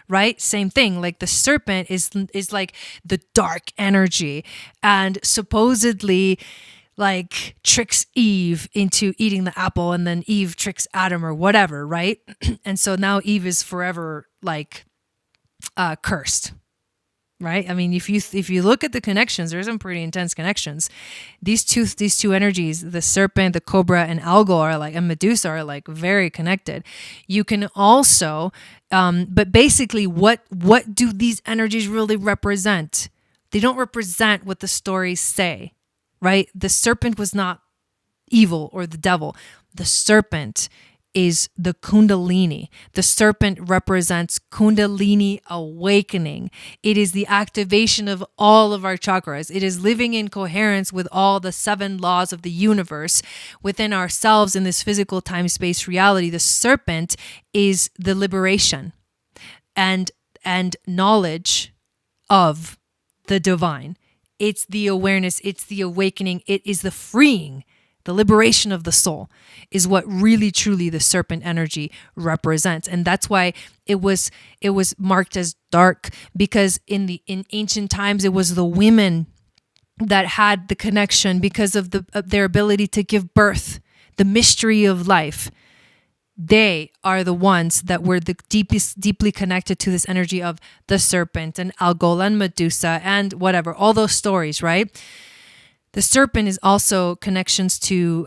[SPEAKER 1] Right? Same thing. Like the serpent is like the dark energy and supposedly like tricks Eve into eating the apple, and then Eve tricks Adam or whatever, right? And so now Eve is forever like cursed, right? I mean, if you look at the connections, there's some pretty intense connections. These two energies, the serpent, the cobra, and Algol are like, and Medusa are like very connected. You can also, but basically, what do these energies really represent? They don't represent what the stories say, right? The serpent was not evil or the devil. The serpent is the Kundalini. The serpent represents Kundalini awakening. It is the activation of all of our chakras. It is living in coherence with all the 7 laws of the universe within ourselves in this physical time-space reality. The serpent is the liberation and knowledge of the divine. It's the awareness. It's the awakening. It is the freeing. The liberation of the soul is what really truly the serpent energy represents. And that's why it was marked as dark, because in ancient times it was the women that had the connection because of their ability to give birth, the mystery of life. They are the ones that were the deeply connected to this energy of the serpent and Algol and Medusa and whatever, all those stories, right? The serpent is also connections to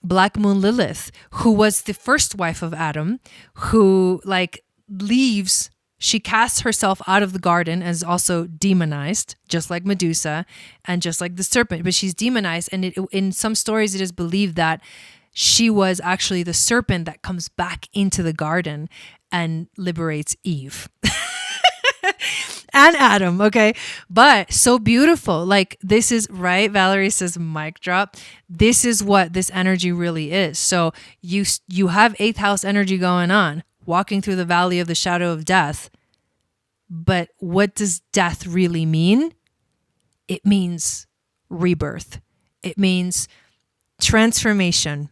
[SPEAKER 1] Black Moon Lilith, who was the first wife of Adam, who like leaves, she casts herself out of the garden and is also demonized, just like Medusa and just like the serpent, but she's demonized. And in some stories, it is believed that she was actually the serpent that comes back into the garden and liberates Eve. And Adam, okay? But so beautiful. Like this is, right? Valerie says, mic drop. This is what this energy really is. So you have 8th house energy going on, walking through the valley of the shadow of death. But what does death really mean? It means rebirth. It means transformation.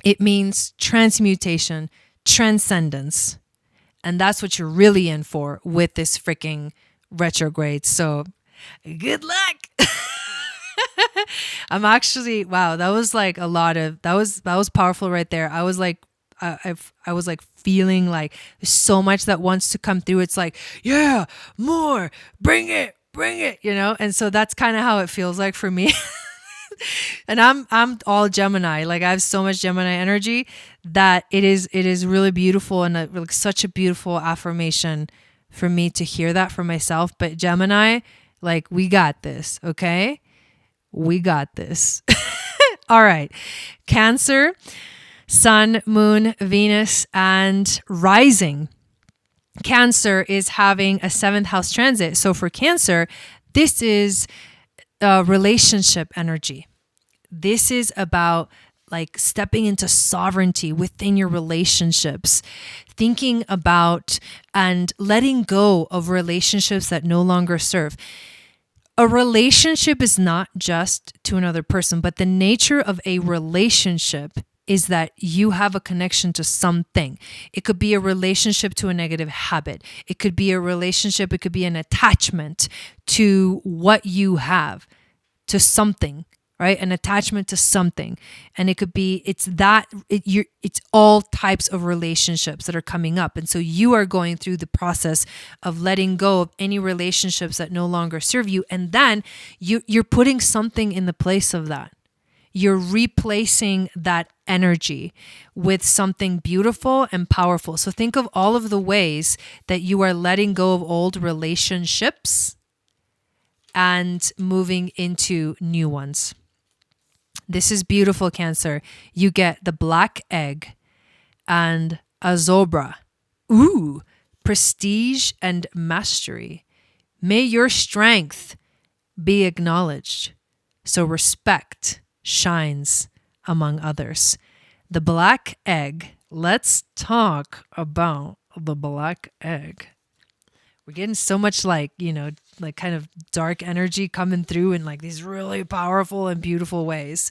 [SPEAKER 1] It means transmutation, transcendence. And that's what you're really in for with this freaking retrograde. So good luck. I'm actually, wow, that was like a lot of, that was powerful right there. I was like, I was like feeling like there's so much that wants to come through. It's like, yeah, more, bring it, you know? And so that's kind of how it feels like for me. And I'm all Gemini. Like I have so much Gemini energy that it is really beautiful and like such a beautiful affirmation for me to hear that for myself. But Gemini, like we got this, okay? We got this. All right. Cancer, Sun, Moon, Venus, and rising. Cancer is having a 7th house transit. So for Cancer, this is relationship energy. This is about like stepping into sovereignty within your relationships, thinking about and letting go of relationships that no longer serve. A relationship is not just to another person, but the nature of a relationship is that you have a connection to something. It could be a relationship to a negative habit. It could be a relationship. It could be an attachment to what you have, to something, right? An attachment to something. And it could be, it's all types of relationships that are coming up. And so you are going through the process of letting go of any relationships that no longer serve you. And then you're putting something in the place of that. You're replacing that energy with something beautiful and powerful. So think of all of the ways that you are letting go of old relationships and moving into new ones. This is beautiful, Cancer. You get the black egg and a zebra. Ooh, prestige and mastery. May your strength be acknowledged. So respect shines among others. The black egg. Let's talk about the black egg. We're getting so much like kind of dark energy coming through in like these really powerful and beautiful ways.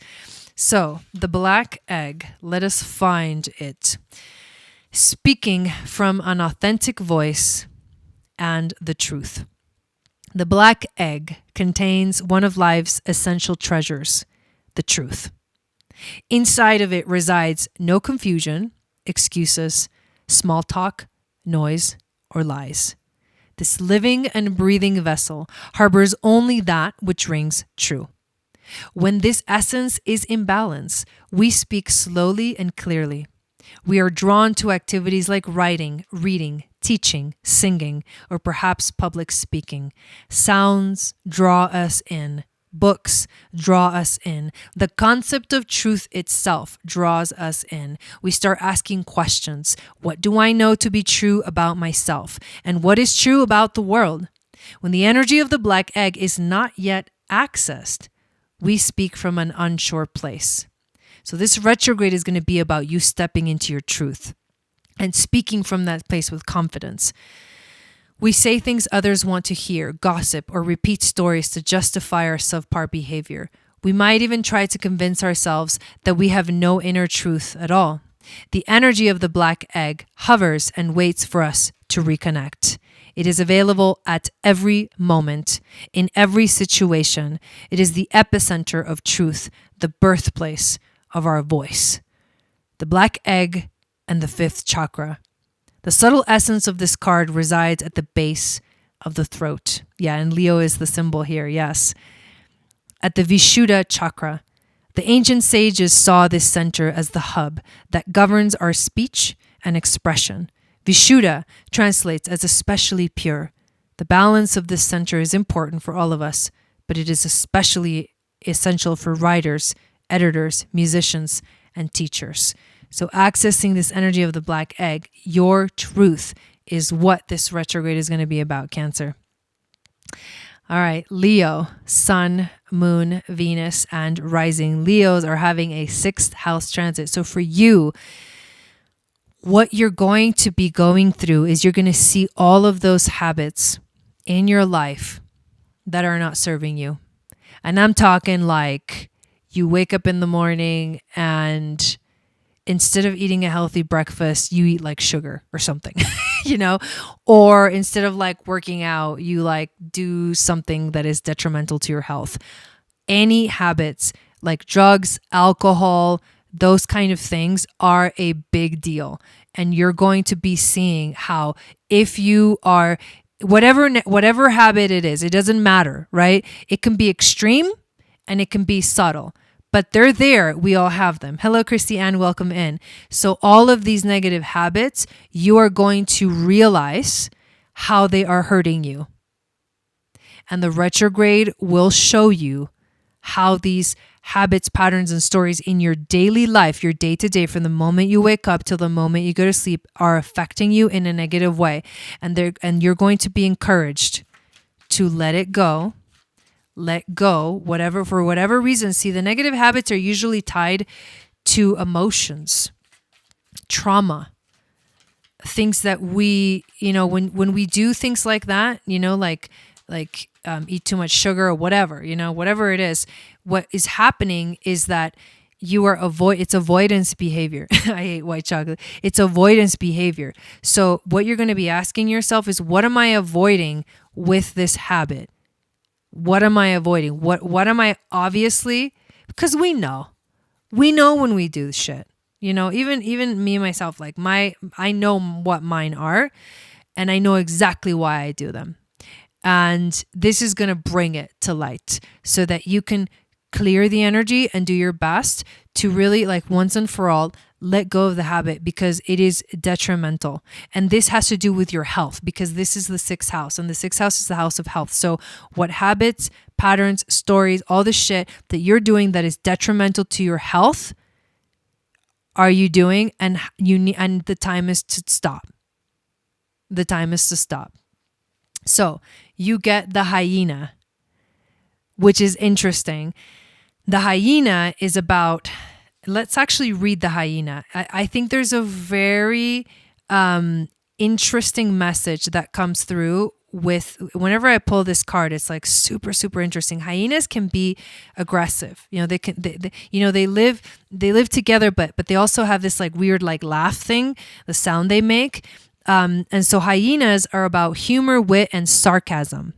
[SPEAKER 1] So the black egg, let us find it. Speaking from an authentic voice and the truth. The black egg contains one of life's essential treasures, the truth. Inside of it resides no confusion, excuses, small talk, noise, or lies. This living and breathing vessel harbors only that which rings true. When this essence is in balance, we speak slowly and clearly. We are drawn to activities like writing, reading, teaching, singing, or perhaps public speaking. Sounds draw us in. Books draw us in. The concept of truth itself draws us in. We start asking questions. What do I know to be true about myself? And what is true about the world? When the energy of the black egg is not yet accessed, we speak from an unsure place. So this retrograde is going to be about you stepping into your truth and speaking from that place with confidence. We say things others want to hear, gossip, or repeat stories to justify our subpar behavior. We might even try to convince ourselves that we have no inner truth at all. The energy of the black egg hovers and waits for us to reconnect. It is available at every moment, in every situation. It is the epicenter of truth, the birthplace of our voice. The black egg and the fifth chakra. The subtle essence of this card resides at the base of the throat. Yeah, and Leo is the symbol here, yes. At the Vishuddha chakra, the ancient sages saw this center as the hub that governs our speech and expression. Vishuddha translates as especially pure. The balance of this center is important for all of us, but it is especially essential for writers, editors, musicians, and teachers. So accessing this energy of the black egg, your truth, is what this retrograde is going to be about, Cancer. All right, Leo, Sun, Moon, Venus, and Rising. Leos are having a 6th house transit. So for you, what you're going to be going through is you're going to see all of those habits in your life that are not serving you. And I'm talking like you wake up in the morning and instead of eating a healthy breakfast, you eat like sugar or something, or instead of like working out, you like do something that is detrimental to your health. Any habits like drugs, alcohol, those kind of things are a big deal. And you're going to be seeing how if you are, whatever habit it is, it doesn't matter, right? It can be extreme and it can be subtle. But they're there. We all have them. Hello, Christy Ann. Welcome in. So all of these negative habits, you are going to realize how they are hurting you. And the retrograde will show you how these habits, patterns, and stories in your daily life, your day-to-day, from the moment you wake up till the moment you go to sleep, are affecting you in a negative way. And you're going to be encouraged to let it go. Let go, for whatever reason. See, the negative habits are usually tied to emotions, trauma, things that we, when we do things like that, like eat too much sugar or whatever, whatever it is, what is happening is that it's avoidance behavior. I hate white chocolate. It's avoidance behavior. So what you're going to be asking yourself is, what am I avoiding with this habit? What am I avoiding? What am I obviously, because we know when we do shit, even me, myself, like I know what mine are and I know exactly why I do them. And this is going to bring it to light so that you can clear the energy and do your best to really, like, once and for all, let go of the habit, because it is detrimental. And this has to do with your health, because this is the 6th house, and the 6th house is the house of health. So what habits, patterns, stories, all the shit that you're doing that is detrimental to your health are you doing? And the time is to stop. The time is to stop. So you get the hyena, which is interesting. The hyena is about, let's actually read the hyena. I think there's a very interesting message that comes through with, whenever I pull this card, it's like super, super interesting. Hyenas can be aggressive. They live together, but they also have this like weird like laugh thing, the sound they make. And so hyenas are about humor, wit, and sarcasm.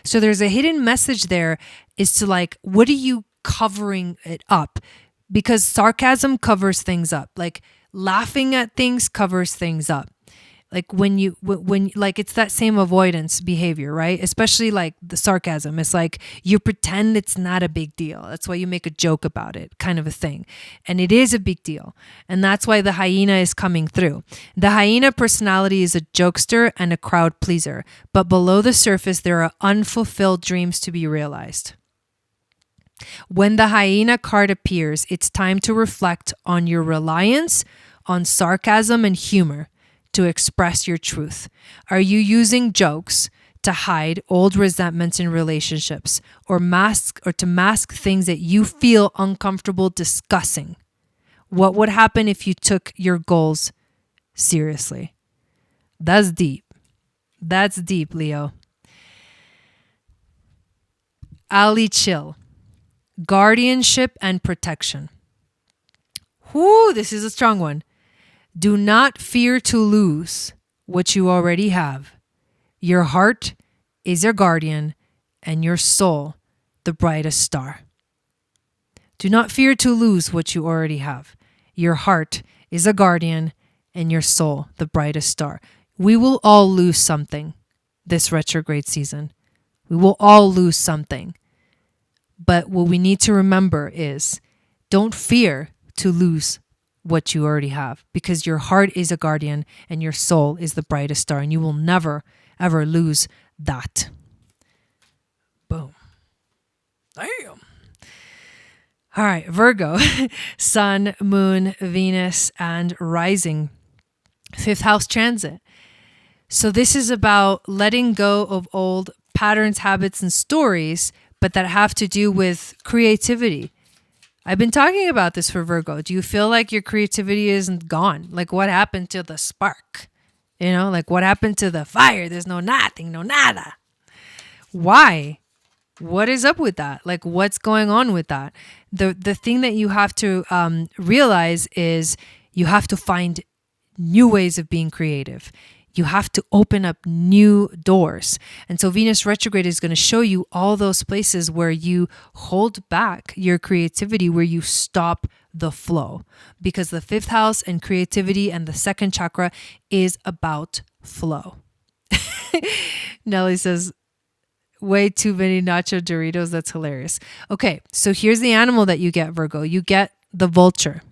[SPEAKER 1] So there's a hidden message there, is to like, what are you covering it up? Because sarcasm covers things up. Like laughing at things covers things up. Like when like, it's that same avoidance behavior, right? Especially like the sarcasm. It's like you pretend it's not a big deal. That's why you make a joke about it, kind of a thing. And it is a big deal. And that's why the hyena is coming through. The hyena personality is a jokester and a crowd pleaser. But below the surface, there are unfulfilled dreams to be realized. When the hyena card appears, it's time to reflect on your reliance on sarcasm and humor to express your truth. Are you using jokes to hide old resentments in relationships, or to mask things that you feel uncomfortable discussing? What would happen if you took your goals seriously? That's deep. That's deep, Leo. Ali Chill. Guardianship and protection. Whoo, this is a strong one. Do not fear to lose what you already have. Your heart is your guardian, and your soul the brightest star. Do not fear to lose what you already have. Your heart is a guardian, and your soul the brightest star. We will all lose something this retrograde season. We will all lose something. But what we need to remember is, don't fear to lose what you already have, because your heart is a guardian and your soul is the brightest star, and you will never, ever lose that. Boom. Damn. All right, Virgo, Sun, Moon, Venus, and Rising. 5th house transit. So this is about letting go of old patterns, habits, and stories, but that have to do with creativity. I've been talking about this for Virgo. Do you feel like your creativity isn't gone? Like, what happened to the spark? Like, what happened to the fire? There's no nothing, no nada. Why? What is up with that? Like, what's going on with that? The thing that you have to realize is you have to find new ways of being creative. You have to open up new doors. And so Venus retrograde is going to show you all those places where you hold back your creativity, where you stop the flow. Because the 5th house and creativity and the 2nd chakra is about flow. Nelly says, way too many nacho Doritos. That's hilarious. Okay, so here's the animal that you get, Virgo. You get the vulture.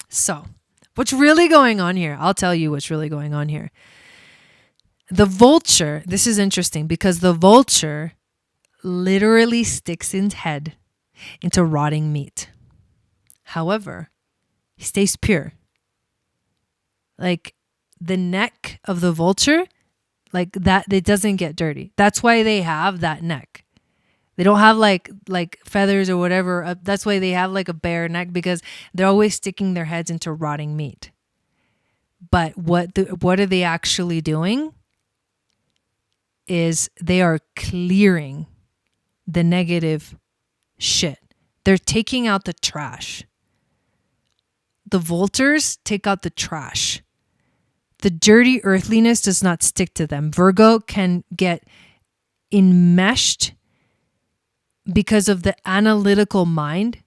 [SPEAKER 1] So what's really going on here? I'll tell you what's really going on here. The vulture, this is interesting because the vulture literally sticks his head into rotting meat. However, he stays pure. Like the neck of the vulture, like that, it doesn't get dirty. That's why they have that neck. They don't have like feathers or whatever. That's why they have like a bare neck, because they're always sticking their heads into rotting meat. But what are they actually doing? Is they are clearing the negative shit They're taking out the trash. The vultures take out the trash. The dirty earthliness does not stick to them. Virgo can get enmeshed because of the analytical mind,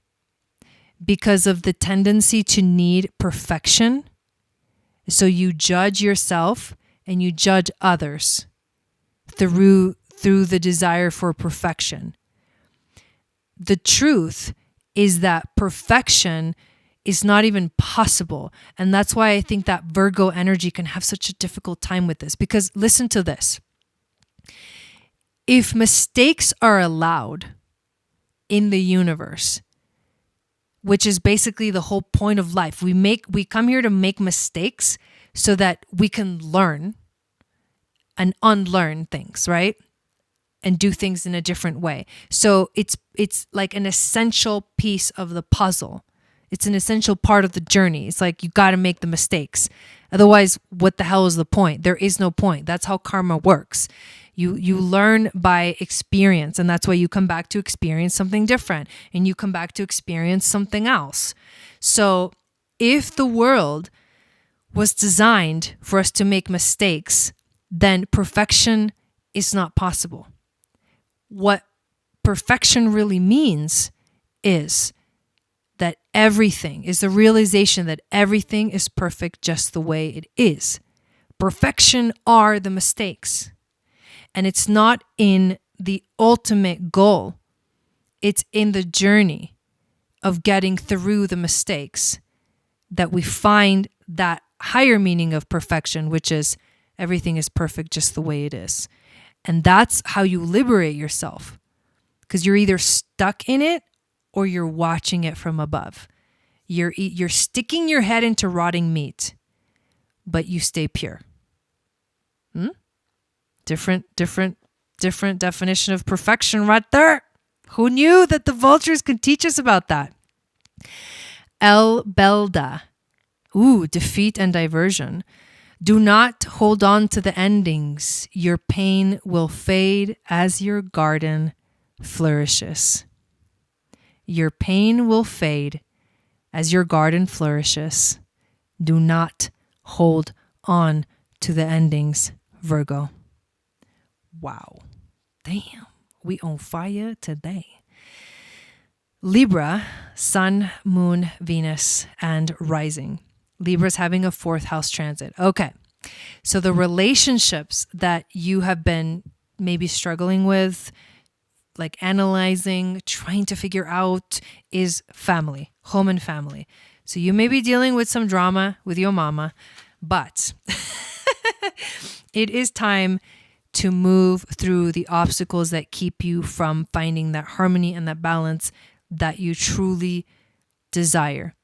[SPEAKER 1] because of the tendency to need perfection. So you judge yourself and you judge others through the desire for perfection. The truth is that perfection is not even possible. And that's why I think that Virgo energy can have such a difficult time with this. Because listen to this. If mistakes are allowed in the universe, which is basically the whole point of life, we come here to make mistakes so that we can learn and unlearn things, right? And do things in a different way. So it's like an essential piece of the puzzle. It's an essential part of the journey. It's like you got to make the mistakes. Otherwise, what the hell is the point? There is no point. That's how karma works. You learn by experience, and that's why you come back to experience something different, and you come back to experience something else. So if the world was designed for us to make mistakes, then perfection is not possible. What perfection really means is that everything is the realization that everything is perfect just the way it is. Perfection are the mistakes. And it's not in the ultimate goal. It's in the journey of getting through the mistakes that we find that higher meaning of perfection, which is everything is perfect just the way it is. And that's how you liberate yourself. Because you're either stuck in it or you're watching it from above. You're sticking your head into rotting meat, but you stay pure. Different definition of perfection right there. Who knew that the vultures could teach us about that? El Belda. Defeat and diversion. Do not hold on to the endings. Your pain will fade as your garden flourishes. Your pain will fade as your garden flourishes. Do not hold on to the endings, Virgo. Wow. Damn. We on fire today. Libra, Sun, Moon, Venus, and rising. Libra's having a 4th house transit. Okay. So the relationships that you have been maybe struggling with, like analyzing, trying to figure out, is family, home and family. So you may be dealing with some drama with your mama, but it is time to move through the obstacles that keep you from finding that harmony and that balance that you truly desire.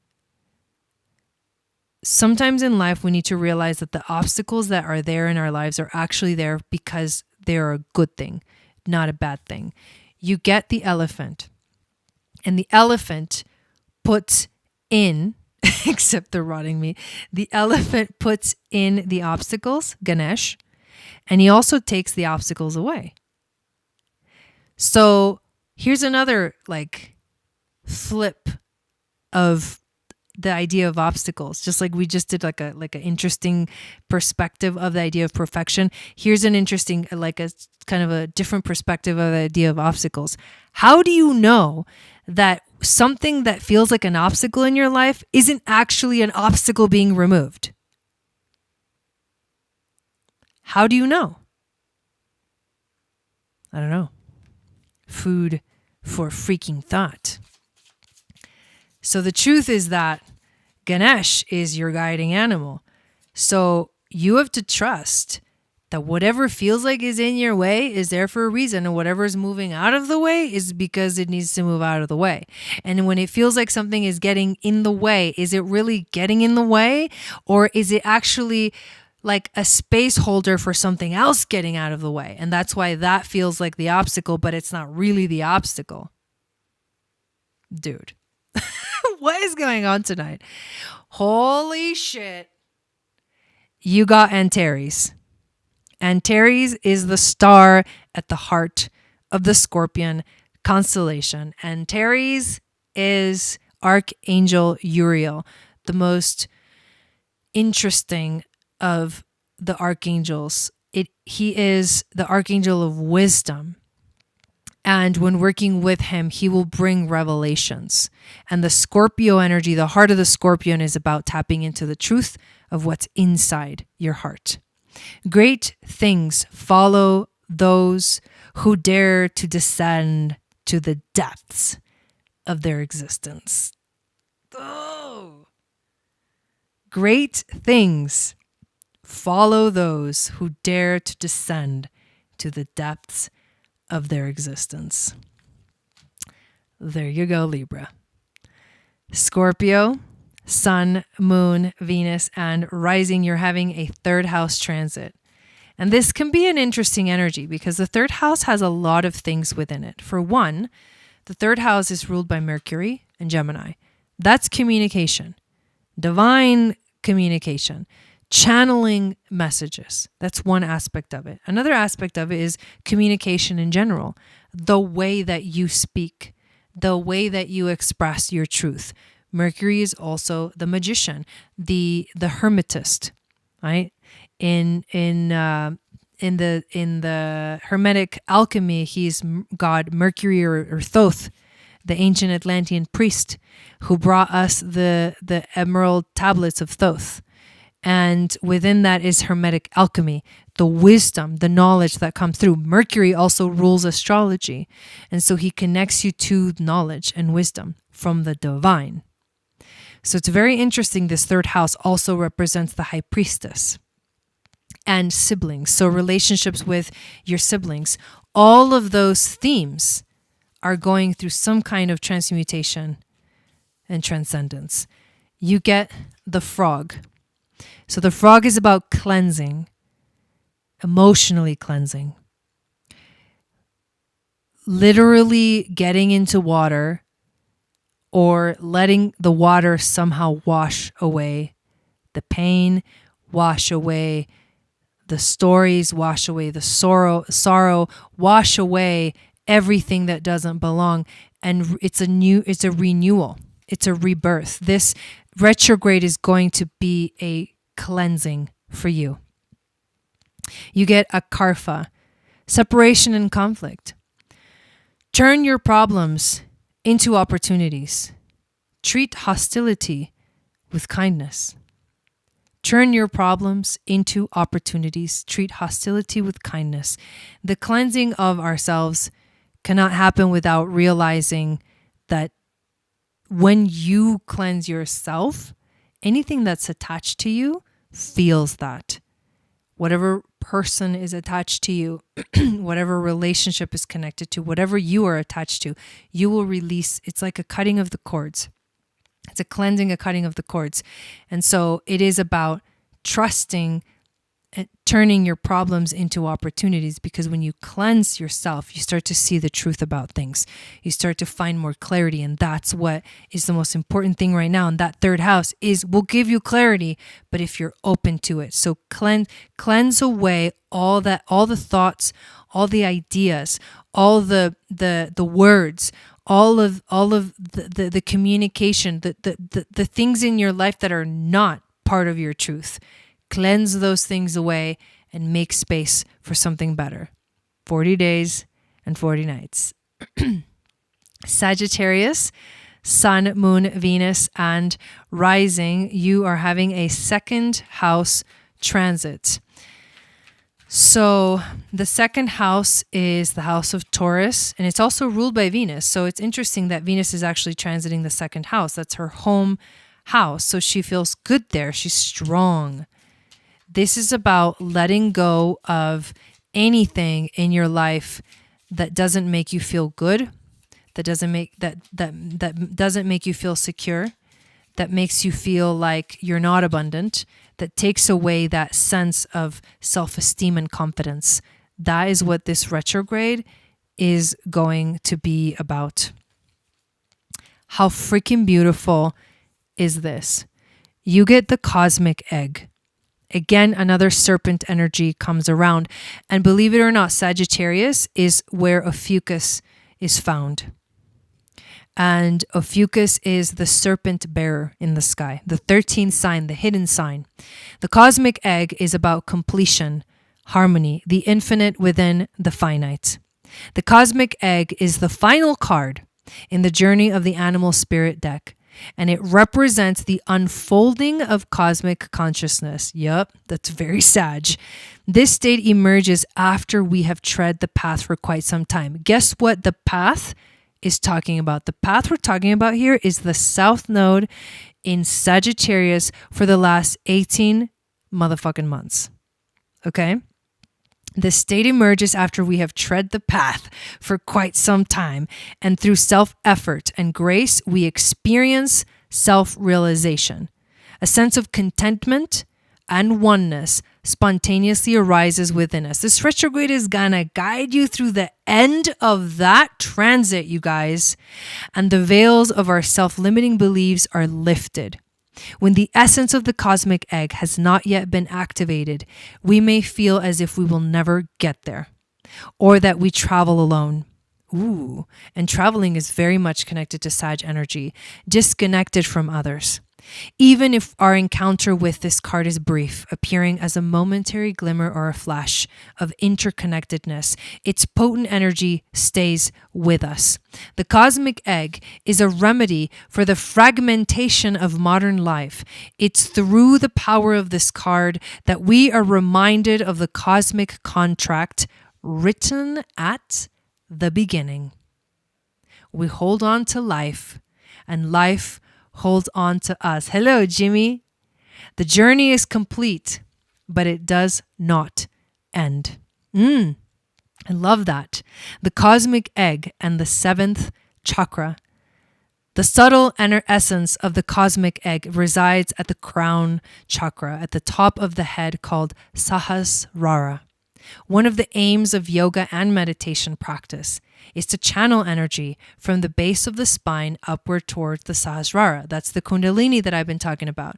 [SPEAKER 1] Sometimes in life, we need to realize that the obstacles that are there in our lives are actually there because they're a good thing, not a bad thing. You get the elephant, and the elephant puts in, except the rotting meat, the elephant puts in the obstacles, Ganesh, and he also takes the obstacles away. So here's another flip of the idea of obstacles. Just like we just did like an interesting perspective of the idea of perfection. Here's an interesting, a kind of a different perspective of the idea of obstacles. How do you know that something that feels like an obstacle in your life isn't actually an obstacle being removed? How do you know? I don't know. Food for freaking thought. So the truth is that Ganesh is your guiding animal. So you have to trust that whatever feels like is in your way is there for a reason, and whatever is moving out of the way is because it needs to move out of the way. And when it feels like something is getting in the way, is it really getting in the way, or is it actually like a space holder for something else getting out of the way? And that's why that feels like the obstacle, but it's not really the obstacle. Dude. What is going on tonight? Holy shit. You got Antares. Antares is the star at the heart of the Scorpion constellation. Antares is Archangel Uriel, the most interesting of the archangels. He is the archangel of wisdom. And when working with him, he will bring revelations. And the Scorpio energy, the heart of the Scorpion, is about tapping into the truth of what's inside your heart. Great things follow those who dare to descend to the depths of their existence. Oh. Great things follow those who dare to descend to the depths of their existence. There you go, Libra. Scorpio, Sun, Moon, Venus, and rising, you're having a third house transit. And this can be an interesting energy because the third house has a lot of things within it. For one, the third house is ruled by Mercury and Gemini. That's communication, divine communication, channeling messages. That's one aspect of it. Another aspect of it is communication in general, the way that you speak, the way that you express your truth. Mercury is also the magician, the hermetist, right? In the Hermetic alchemy, he's god Mercury or Thoth, the ancient Atlantean priest who brought us the emerald tablets of Thoth. And within that is Hermetic alchemy, the wisdom, the knowledge that comes through. Mercury also rules astrology. And so he connects you to knowledge and wisdom from the divine. So it's very interesting. This third house also represents the high priestess and siblings. So relationships with your siblings. All of those themes are going through some kind of transmutation and transcendence. You get the frog. So the frog is about cleansing, emotionally cleansing, literally getting into water or letting the water somehow wash away the pain, wash away the stories, wash away the sorrow, wash away everything that doesn't belong. And it's a renewal. It's a rebirth. This retrograde is going to be a cleansing for you. You get a karfa, separation and conflict. Turn your problems into opportunities. Treat hostility with kindness. Turn your problems into opportunities. Treat hostility with kindness. The cleansing of ourselves cannot happen without realizing that when you cleanse yourself, anything that's attached to you feels that. Whatever person is attached to you, whatever relationship is connected to, whatever you are attached to, you will release. It's like a cutting of the cords. It's a cleansing, a cutting of the cords. And so it is about trusting and turning your problems into opportunities, because when you cleanse yourself, you start to see the truth about things. You start to find more clarity, and that's what is the most important thing right now. And that third house will give you clarity, but if you're open to it. So cleanse away all the thoughts, all the ideas, all the words, all of the communication, the things in your life that are not part of your truth. Cleanse those things away and make space for something better. 40 days and 40 nights. Sagittarius, Sun, Moon, Venus, and rising, you are having a second house transit. So the second house is the house of Taurus, and it's also ruled by Venus. So it's interesting that Venus is actually transiting the second house. That's her home house. So she feels good there. She's strong. This is about letting go of anything in your life that doesn't make you feel good, that doesn't make you feel secure, that makes you feel like you're not abundant, that takes away that sense of self-esteem and confidence. That is what this retrograde is going to be about. How freaking beautiful is this? You get the cosmic egg. Again, another serpent energy comes around. And believe it or not, Sagittarius is where Ophiuchus is found. And Ophiuchus is the serpent bearer in the sky, the 13th sign, the hidden sign. The cosmic egg is about completion, harmony, the infinite within the finite. The cosmic egg is the final card in the journey of the animal spirit deck, and it represents the unfolding of cosmic consciousness. Yup, that's very sag. This state emerges after we have tread the path for quite some time. Guess what the path is talking about? The path we're talking about here is the South Node in Sagittarius for the last 18 motherfucking months. Okay? The state emerges after we have tread the path for quite some time, and through self-effort and grace, we experience self-realization. A sense of contentment and oneness spontaneously arises within us. This retrograde is gonna guide you through the end of that transit, you guys, and the veils of our self-limiting beliefs are lifted. When the essence of the cosmic egg has not yet been activated, we may feel as if we will never get there, or that we travel alone. Ooh, and traveling is very much connected to Sag energy, disconnected from others. Even if our encounter with this card is brief, appearing as a momentary glimmer or a flash of interconnectedness, its potent energy stays with us. The cosmic egg is a remedy for the fragmentation of modern life. It's through the power of this card that we are reminded of the cosmic contract written at the beginning. We hold on to life, and life holds on to us. Hello, Jimmy. The journey is complete, but it does not end. I love that. The cosmic egg and the 7th chakra. The subtle inner essence of the cosmic egg resides at the crown chakra, at the top of the head, called Sahasrara. One of the aims of yoga and meditation practice is to channel energy from the base of the spine upward towards the Sahasrara. That's the Kundalini that I've been talking about.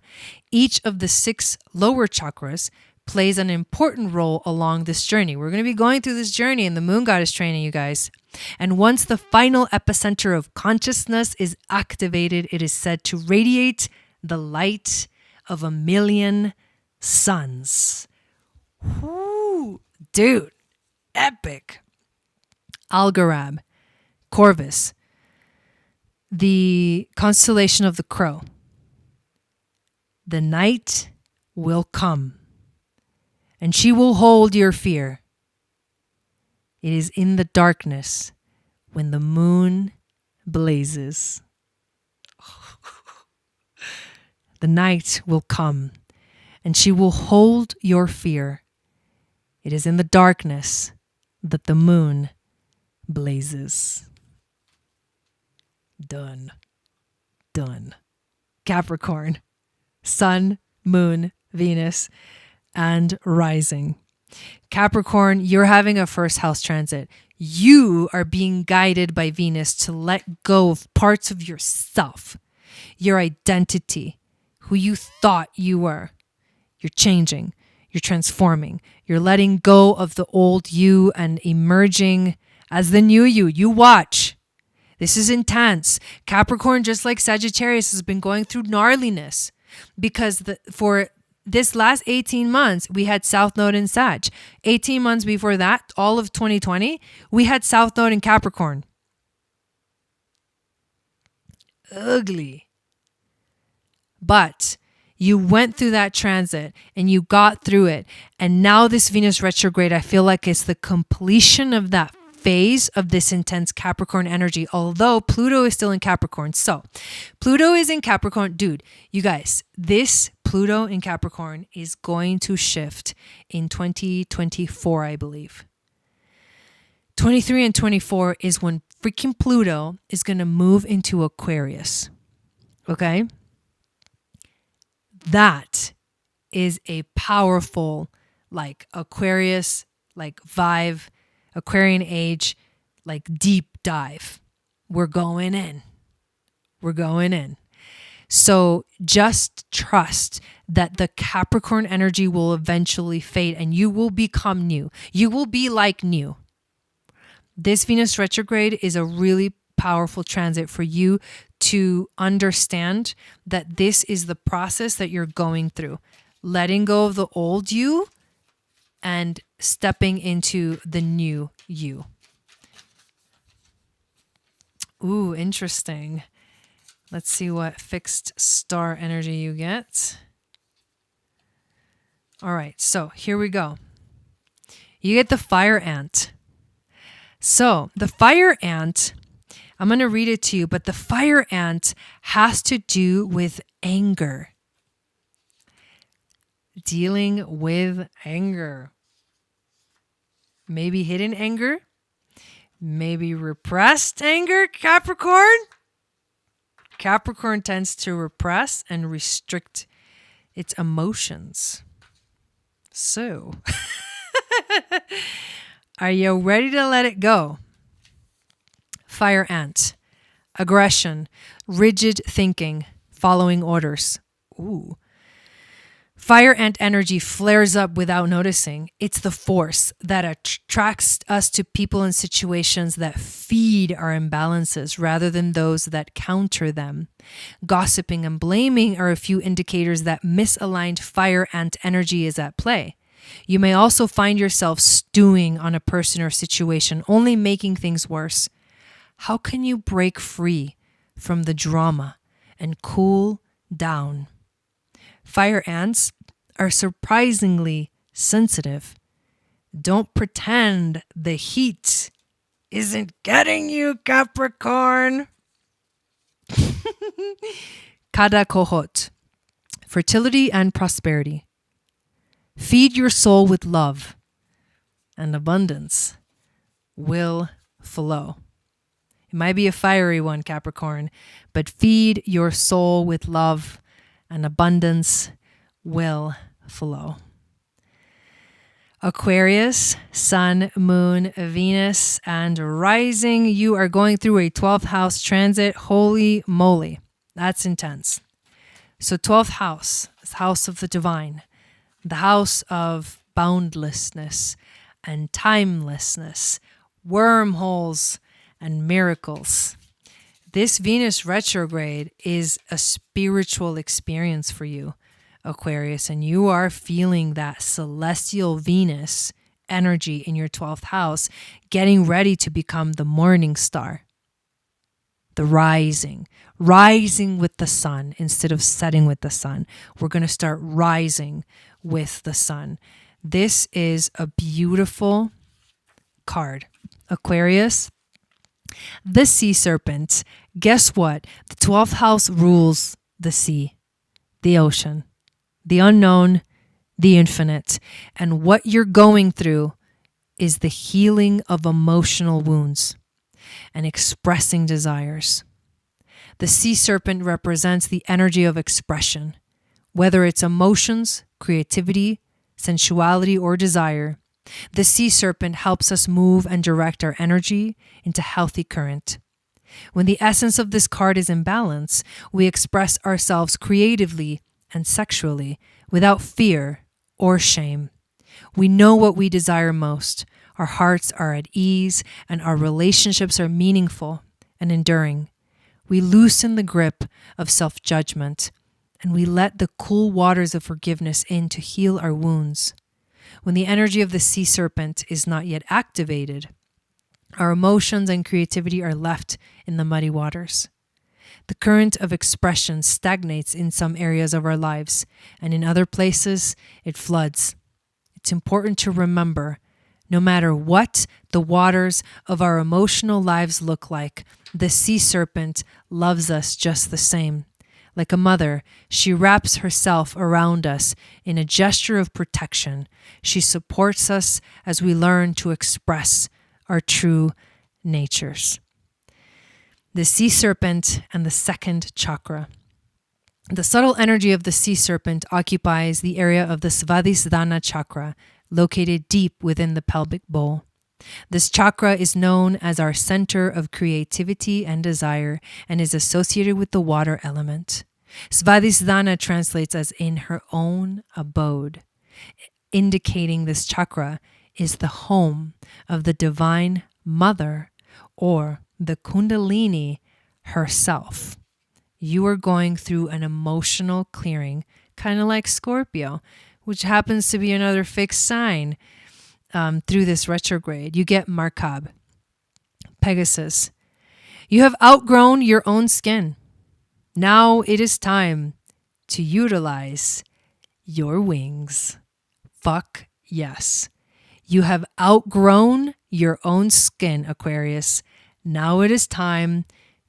[SPEAKER 1] Each of the 6 lower chakras plays an important role along this journey. We're going to be going through this journey in the Moon Goddess training, you guys. And once the final epicenter of consciousness is activated, it is said to radiate the light of 1,000,000 suns. Whoo, dude, epic. Algorab, Corvus, the constellation of the crow. The night will come, and she will hold your fear. It is in the darkness when the moon blazes. The night will come, and she will hold your fear. It is in the darkness that the moon blazes. Done. Capricorn, Sun, Moon, Venus, and rising. Capricorn, you're having a first house transit. You are being guided by Venus to let go of parts of yourself, your identity, who you thought you were. You're changing. You're transforming. You're letting go of the old you and emerging as the new you. You watch. This is intense. Capricorn, just like Sagittarius, has been going through gnarliness because for this last 18 months, we had South Node in Sag. 18 months before that, all of 2020, we had South Node in Capricorn. Ugly. But you went through that transit and you got through it. And now this Venus retrograde, I feel like it's the completion of that phase of this intense Capricorn energy, although Pluto is still in Capricorn. So Pluto is in Capricorn. Dude, you guys, this Pluto in Capricorn is going to shift in 2024, I believe. 23 and 24 is when freaking Pluto is going to move into Aquarius. Okay? That is a powerful, like Aquarius, like vibe, Aquarian age, like deep dive. We're going in. So just trust that the Capricorn energy will eventually fade and you will become new. You will be like new. This Venus retrograde is a really powerful transit for you to understand that this is the process that you're going through. Letting go of the old you and stepping into the new you. Ooh, interesting. Let's see what fixed star energy you get. All right, so here we go. You get the fire ant. So the fire ant, I'm going to read it to you, but the fire ant has to do with anger. Dealing with anger. Maybe hidden anger. Maybe repressed anger, Capricorn. Capricorn tends to repress and restrict its emotions. So, are you ready to let it go? Fire ant. Aggression. Rigid thinking. Following orders. Ooh. Fire ant energy flares up without noticing. It's the force that attracts us to people and situations that feed our imbalances rather than those that counter them. Gossiping and blaming are a few indicators that misaligned fire ant energy is at play. You may also find yourself stewing on a person or situation, only making things worse. How can you break free from the drama and cool down? Fire ants are surprisingly sensitive. Don't pretend the heat isn't getting you, Capricorn. Kada kohot. Fertility and prosperity. Feed your soul with love, and abundance will flow. It might be a fiery one, Capricorn, but feed your soul with love, and abundance will flow. Aquarius, Sun, Moon, Venus, and Rising. You are going through a 12th house transit. Holy moly, that's intense. So 12th house is house of the divine, the house of boundlessness and timelessness, wormholes and miracles. This Venus retrograde is a spiritual experience for you, Aquarius, and you are feeling that celestial Venus energy in your 12th house, getting ready to become the morning star, the rising with the sun instead of setting with the sun. We're going to start rising with the sun. This is a beautiful card, Aquarius. The sea serpent. Guess what? The 12th house rules the sea, the ocean, the unknown, the infinite. And what you're going through is the healing of emotional wounds and expressing desires. The sea serpent represents the energy of expression, whether it's emotions, creativity, sensuality, or desire. The sea serpent helps us move and direct our energy into healthy current. When the essence of this card is in balance, we express ourselves creatively and sexually without fear or shame. We know what we desire most. Our hearts are at ease and our relationships are meaningful and enduring. We loosen the grip of self-judgment and we let the cool waters of forgiveness in to heal our wounds. When the energy of the sea serpent is not yet activated, our emotions and creativity are left in the muddy waters. The current of expression stagnates in some areas of our lives, and in other places, it floods. It's important to remember, no matter what the waters of our emotional lives look like, the sea serpent loves us just the same. Like a mother, she wraps herself around us in a gesture of protection. She supports us as we learn to express our true natures. The sea serpent and the second chakra. The subtle energy of the sea serpent occupies the area of the Svadhisthana chakra, located deep within the pelvic bowl. This chakra is known as our center of creativity and desire and is associated with the water element. Svadhisthana translates as in her own abode, indicating this chakra is the home of the divine mother or the Kundalini herself. You are going through an emotional clearing, kind of like Scorpio, which happens to be another fixed sign through this retrograde. You get Markab, Pegasus. You have outgrown your own skin. Now it is time to utilize your wings. Fuck yes. You have outgrown your own skin, Aquarius. Now it is time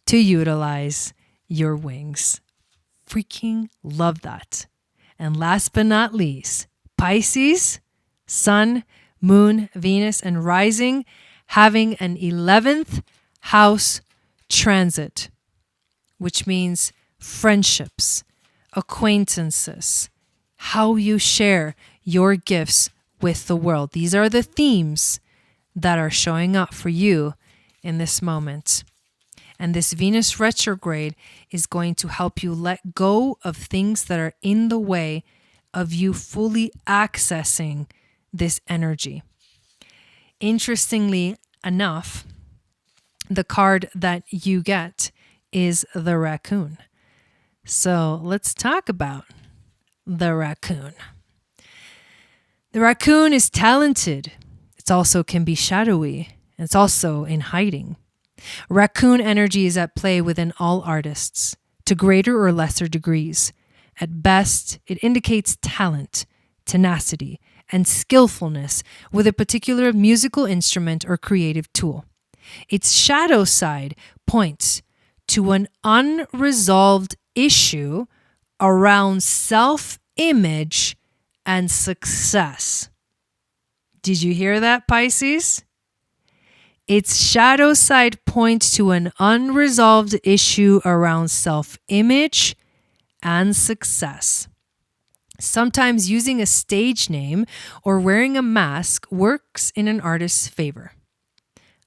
[SPEAKER 1] to utilize your wings. Freaking love that. And last but not least, Pisces, Sun, Moon, Venus, and Rising having an 11th house transit, which means friendships, acquaintances, how you share your gifts with the world. These are the themes that are showing up for you in this moment. And this Venus retrograde is going to help you let go of things that are in the way of you fully accessing this energy. Interestingly enough, the card that you get is the raccoon. So let's talk about the raccoon. The raccoon is talented. It also can be shadowy. It's also in hiding. Raccoon energy is at play within all artists, to greater or lesser degrees. At best, it indicates talent, tenacity, and skillfulness with a particular musical instrument or creative tool. Its shadow side points to an unresolved issue around self-image and success. Did you hear that, Pisces? Its shadow side points to an unresolved issue around self-image and success. Sometimes using a stage name or wearing a mask works in an artist's favor.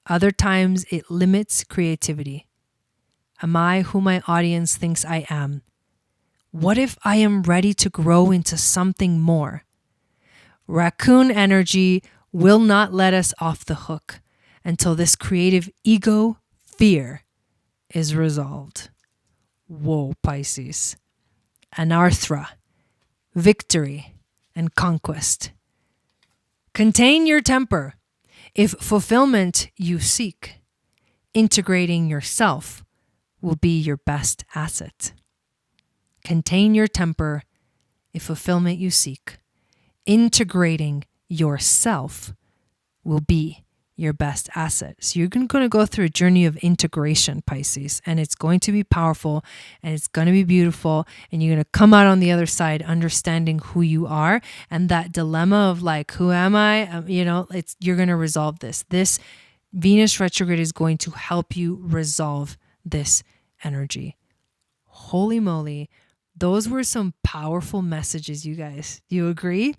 [SPEAKER 1] Other times it limits creativity. Am I who my audience thinks I am? What if I am ready to grow into something more? Raccoon energy will not let us off the hook until this creative ego fear is resolved. Whoa, Pisces. Anarthra, victory, and conquest. Contain your temper. If fulfillment you seek, integrating yourself will be your best asset. Contain your temper. If fulfillment you seek, integrating yourself will be your best asset. So you're going to go through a journey of integration, Pisces, and it's going to be powerful and it's going to be beautiful, and you're going to come out on the other side understanding who you are, and that dilemma of like, who am I? You're going to resolve this. This Venus retrograde is going to help you resolve this energy. Holy moly. Those were some powerful messages, you guys. Do you agree?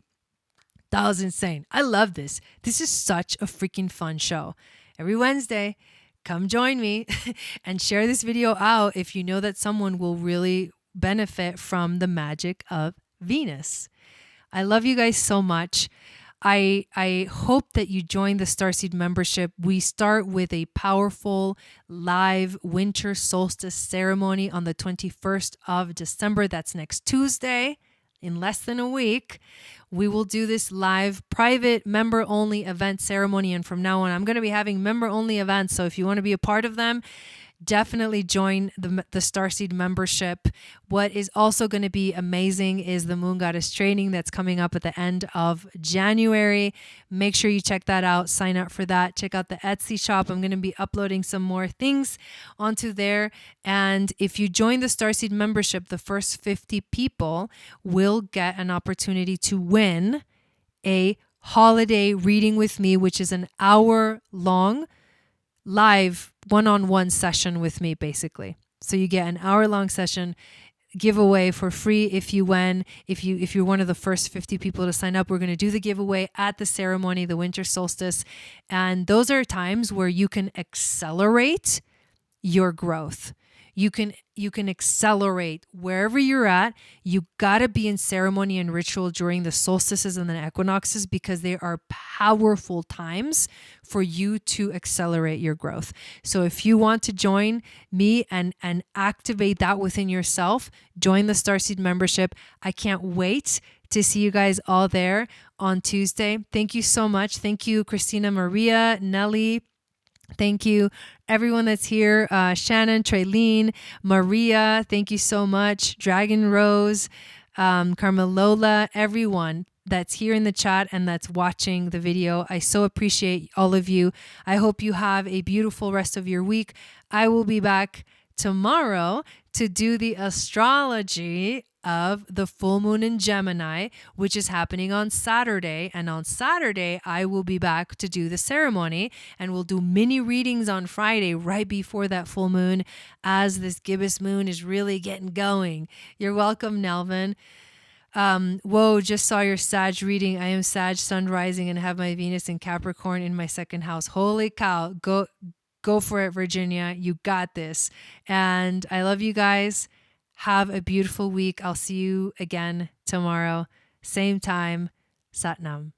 [SPEAKER 1] That was insane. I love this. This is such a freaking fun show. Every Wednesday, come join me and share this video out if you know that someone will really benefit from the magic of Venus. I love you guys so much. I hope that you join the Starseed membership. We start with a powerful live Winter Solstice ceremony on the 21st of December. That's next Tuesday, in less than a week. We will do this live private member-only event ceremony. And from now on, I'm going to be having member-only events. So if you want to be a part of them, definitely join the Starseed membership. What is also going to be amazing is the Moon Goddess training that's coming up at the end of January. Make sure you check that out. Sign up for that. Check out the Etsy shop. I'm going to be uploading some more things onto there. And if you join the Starseed membership, the first 50 people will get an opportunity to win a holiday reading with me, which is an hour-long live one-on-one session with me, basically. So you get an hour-long session giveaway for free if you win. If you're one of the first 50 people to sign up, we're going to do the giveaway at the ceremony, the Winter Solstice. And those are times where you can accelerate your growth. you can accelerate wherever you're at. You got to be in ceremony and ritual during the solstices and the equinoxes, because they are powerful times for you to accelerate your growth. So if you want to join me and activate that within yourself, join the Starseed membership. I can't wait to see you guys all there on Tuesday. Thank you so much. Thank you, Christina Maria, Nelly. Thank you, everyone that's here. Shannon, Traylene, Maria, thank you so much. Dragon Rose, Carmelola, everyone that's here in the chat and that's watching the video. I so appreciate all of you. I hope you have a beautiful rest of your week. I will be back tomorrow to do the astrology of the full moon in Gemini, which is happening on Saturday. And on Saturday, I will be back to do the ceremony, and we'll do mini readings on Friday right before that full moon, as this gibbous moon is really getting going. You're welcome, Nelvin. Whoa, just saw your Sag reading. I am Sag sun rising and have my Venus in Capricorn in my second house. Holy cow. Go for it, Virginia. You got this. And I love you guys. Have a beautiful week. I'll see you again tomorrow. Same time. Satnam.